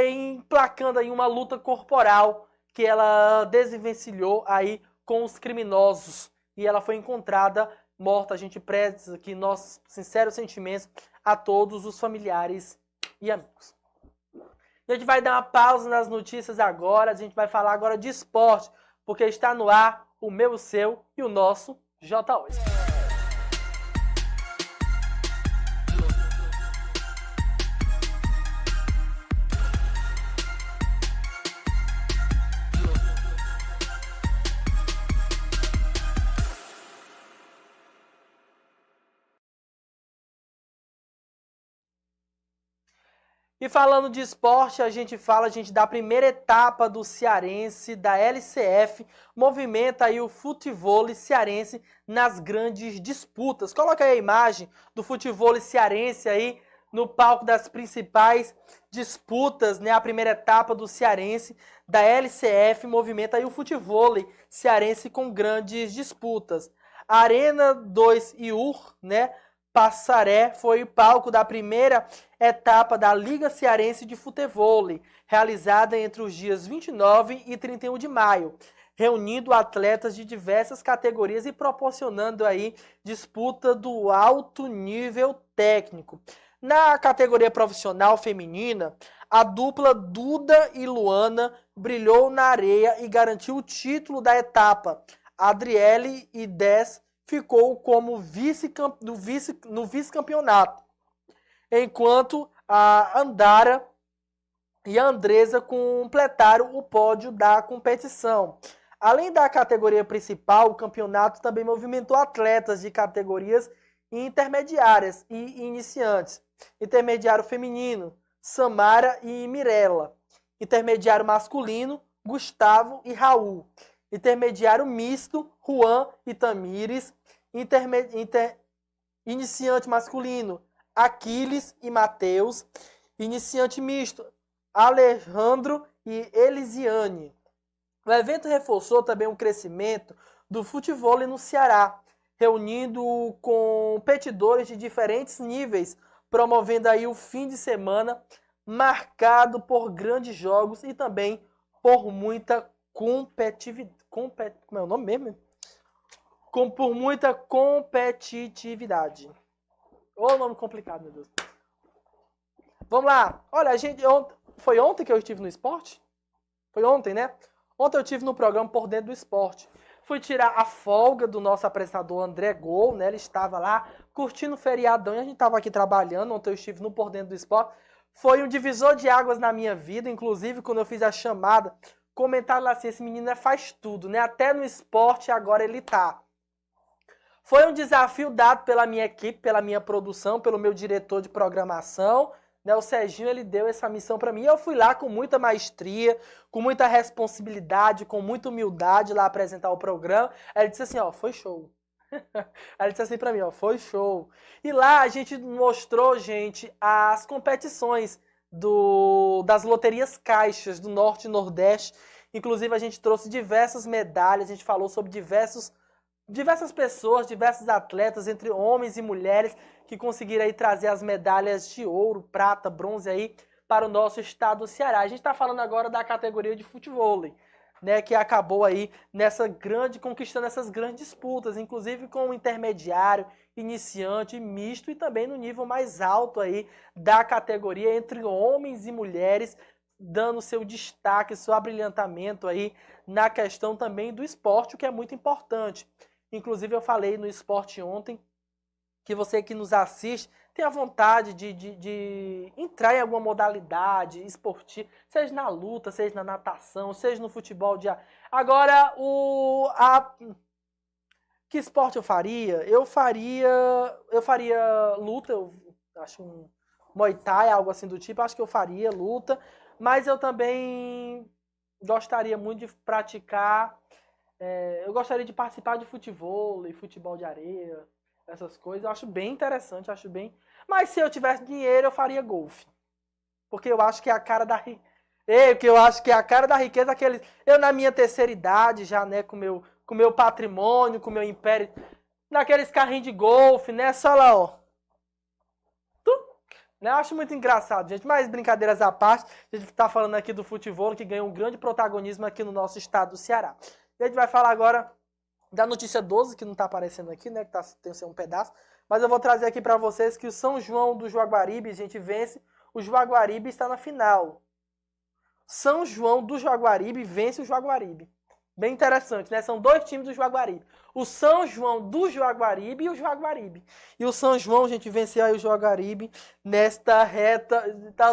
emplacando aí uma luta corporal que ela desvencilhou aí com os criminosos. E ela foi encontrada morta. A gente presta aqui nossos sinceros sentimentos a todos os familiares e amigos. A gente vai dar uma pausa nas notícias agora. A gente vai falar agora de esporte, porque está no ar o meu, o seu e o nosso J8. E falando de esporte, a gente fala, da primeira etapa do cearense, da LCF, movimenta aí o futevôlei cearense nas grandes disputas. Coloca aí a imagem do futevôlei cearense aí no palco das principais disputas, a primeira etapa do cearense, da LCF, movimenta aí o futevôlei cearense com grandes disputas. A Arena 2 IUR, Passaré foi o palco da primeira etapa da Liga Cearense de Futevôlei, realizada entre os dias 29 e 31 de maio, reunindo atletas de diversas categorias e proporcionando aí disputa do alto nível técnico. Na categoria profissional feminina, a dupla Duda e Luana brilhou na areia e garantiu o título da etapa. Adriele e 10 ficou como no vice-campeonato, enquanto a Andara e a Andresa completaram o pódio da competição. Além da categoria principal, o campeonato também movimentou atletas de categorias intermediárias e iniciantes. Intermediário feminino, Samara e Mirella. Intermediário masculino, Gustavo e Raul. Intermediário misto, Juan e Tamires. Iniciante masculino, Aquiles e Matheus. Iniciante misto, Alejandro e Elisiane. O evento reforçou também o crescimento do futevôlei no Ceará, reunindo competidores de diferentes níveis, promovendo aí o fim de semana marcado por grandes jogos e também por muita competitividade. Como é o nome mesmo? Por muita competitividade. Ô, nome complicado, meu Deus. Vamos lá. Olha, foi ontem que eu estive no esporte? Foi ontem, né? Ontem eu estive no programa Por Dentro do Esporte. Fui tirar a folga do nosso apresentador André Gol, né? Ele estava lá curtindo o feriadão e a gente estava aqui trabalhando. Ontem eu estive no Por Dentro do Esporte. Foi um divisor de águas na minha vida. Inclusive, quando eu fiz a chamada, comentaram lá assim, esse menino faz tudo, né? Até no esporte agora ele tá. Foi um desafio dado pela minha equipe, pela minha produção, pelo meu diretor de programação, né? O Serginho, ele deu essa missão para mim. Eu fui lá com muita maestria, com muita responsabilidade, com muita humildade lá apresentar o programa. Aí ele disse assim, ó, foi show. Aí ele disse assim para mim, ó, foi show. E lá a gente mostrou, gente, as competições das loterias caixas do Norte e Nordeste. Inclusive a gente trouxe diversas medalhas, a gente falou sobre diversas pessoas, diversos atletas, entre homens e mulheres, que conseguiram aí trazer as medalhas de ouro, prata, bronze aí para o nosso estado do Ceará. A gente está falando agora da categoria de futevôlei, né, que acabou aí conquistando essas grandes disputas, inclusive com o intermediário, iniciante, misto e também no nível mais alto aí da categoria entre homens e mulheres, dando seu destaque, seu abrilhantamento aí na questão também do esporte, o que é muito importante. Inclusive eu falei no esporte ontem que você que nos assiste tem a vontade de entrar em alguma modalidade esportiva, seja na luta, seja na natação, seja no futebol de... Agora, que esporte eu faria? Eu faria luta, eu acho um Muay Thai, algo assim do tipo, acho que eu faria luta, mas eu também gostaria muito de praticar, eu gostaria de participar de futevôlei, futebol de areia, essas coisas, eu acho bem interessante, acho bem... Mas se eu tivesse dinheiro, eu faria golfe. Porque eu acho que é a cara da riqueza, aqueles... Eu na minha terceira idade, já, né, com meu patrimônio, com meu império, naqueles carrinhos de golfe, né, só lá, ó. Né? Eu acho muito engraçado, gente, mas brincadeiras à parte, a gente tá falando aqui do futebol, que ganhou um grande protagonismo aqui no nosso estado do Ceará. E a gente vai falar agora da notícia 12, que não tá aparecendo aqui, né, que tem que ser um pedaço, mas eu vou trazer aqui para vocês que o São João do Jaguaribe, a gente vence, o Jaguaribe está na final. São João do Jaguaribe vence o Jaguaribe. Bem interessante, né? São dois times do Jaguaribe. O São João do Jaguaribe e o Jaguaribe. E o São João, a gente venceu aí o Jaguaribe nesta reta...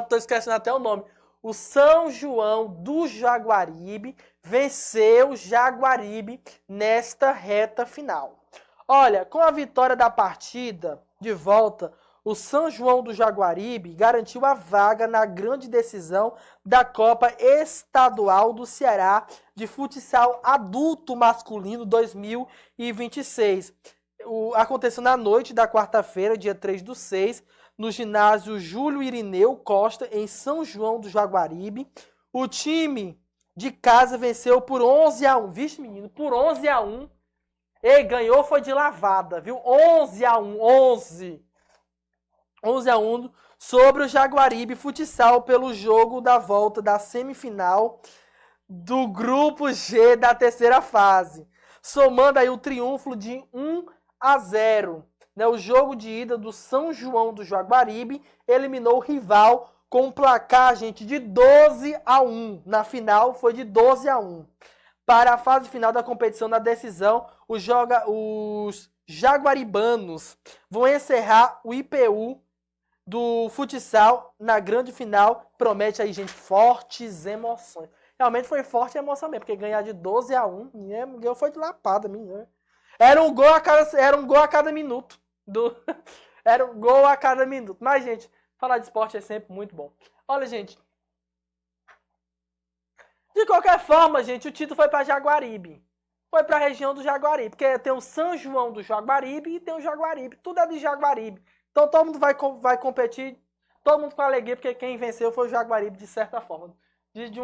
Tô esquecendo até o nome. O São João do Jaguaribe venceu o Jaguaribe nesta reta final. Olha, com a vitória da partida de volta, o São João do Jaguaribe garantiu a vaga na grande decisão da Copa Estadual do Ceará de futsal adulto masculino 2026. Aconteceu na noite da quarta-feira, dia 3/6, no ginásio Júlio Irineu Costa, em São João do Jaguaribe. O time de casa venceu por 11-1. Vixe, menino, por 11-1. E ganhou foi de lavada, viu? 11-1 sobre o Jaguaribe Futsal pelo jogo da volta da semifinal do Grupo G da terceira fase. Somando aí o triunfo de 1-0. Né? O jogo de ida do São João do Jaguaribe eliminou o rival com um placar, gente, de 12-1. Na final foi de 12-1. Para a fase final da competição, na decisão, os jaguaribanos vão encerrar o IPU do futsal na grande final. Promete aí, gente, fortes emoções. Realmente foi forte emoção mesmo, porque ganhar de 12-1, ganhou foi de lapada. Era um gol a cada minuto. Era um gol a cada minuto. Mas, gente, falar de esporte é sempre muito bom. Olha, gente. De qualquer forma, gente, o título foi para Jaguaribe. Foi para a região do Jaguaribe. Porque tem o São João do Jaguaribe e tem o Jaguaribe. Tudo é de Jaguaribe. Então todo mundo vai competir, todo mundo com alegria, porque quem venceu foi o Jaguaribe, de certa forma. De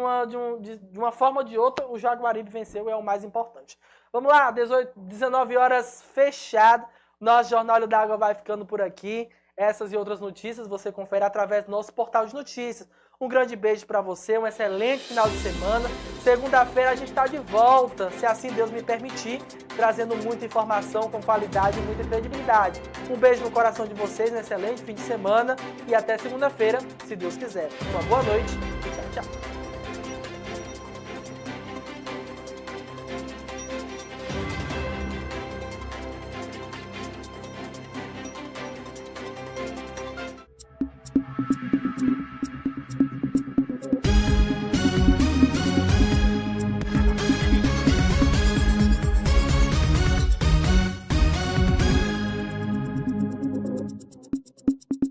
uma forma ou de outra, o Jaguaribe venceu e é o mais importante. Vamos lá, 19 horas fechado. Nosso Jornal Olho d'Água vai ficando por aqui. Essas e outras notícias você confere através do nosso portal de notícias. Um grande beijo para você, um excelente final de semana. Segunda-feira a gente está de volta, se assim Deus me permitir, trazendo muita informação com qualidade e muita credibilidade. Um beijo no coração de vocês, um excelente fim de semana e até segunda-feira, se Deus quiser. Uma boa noite e tchau, tchau.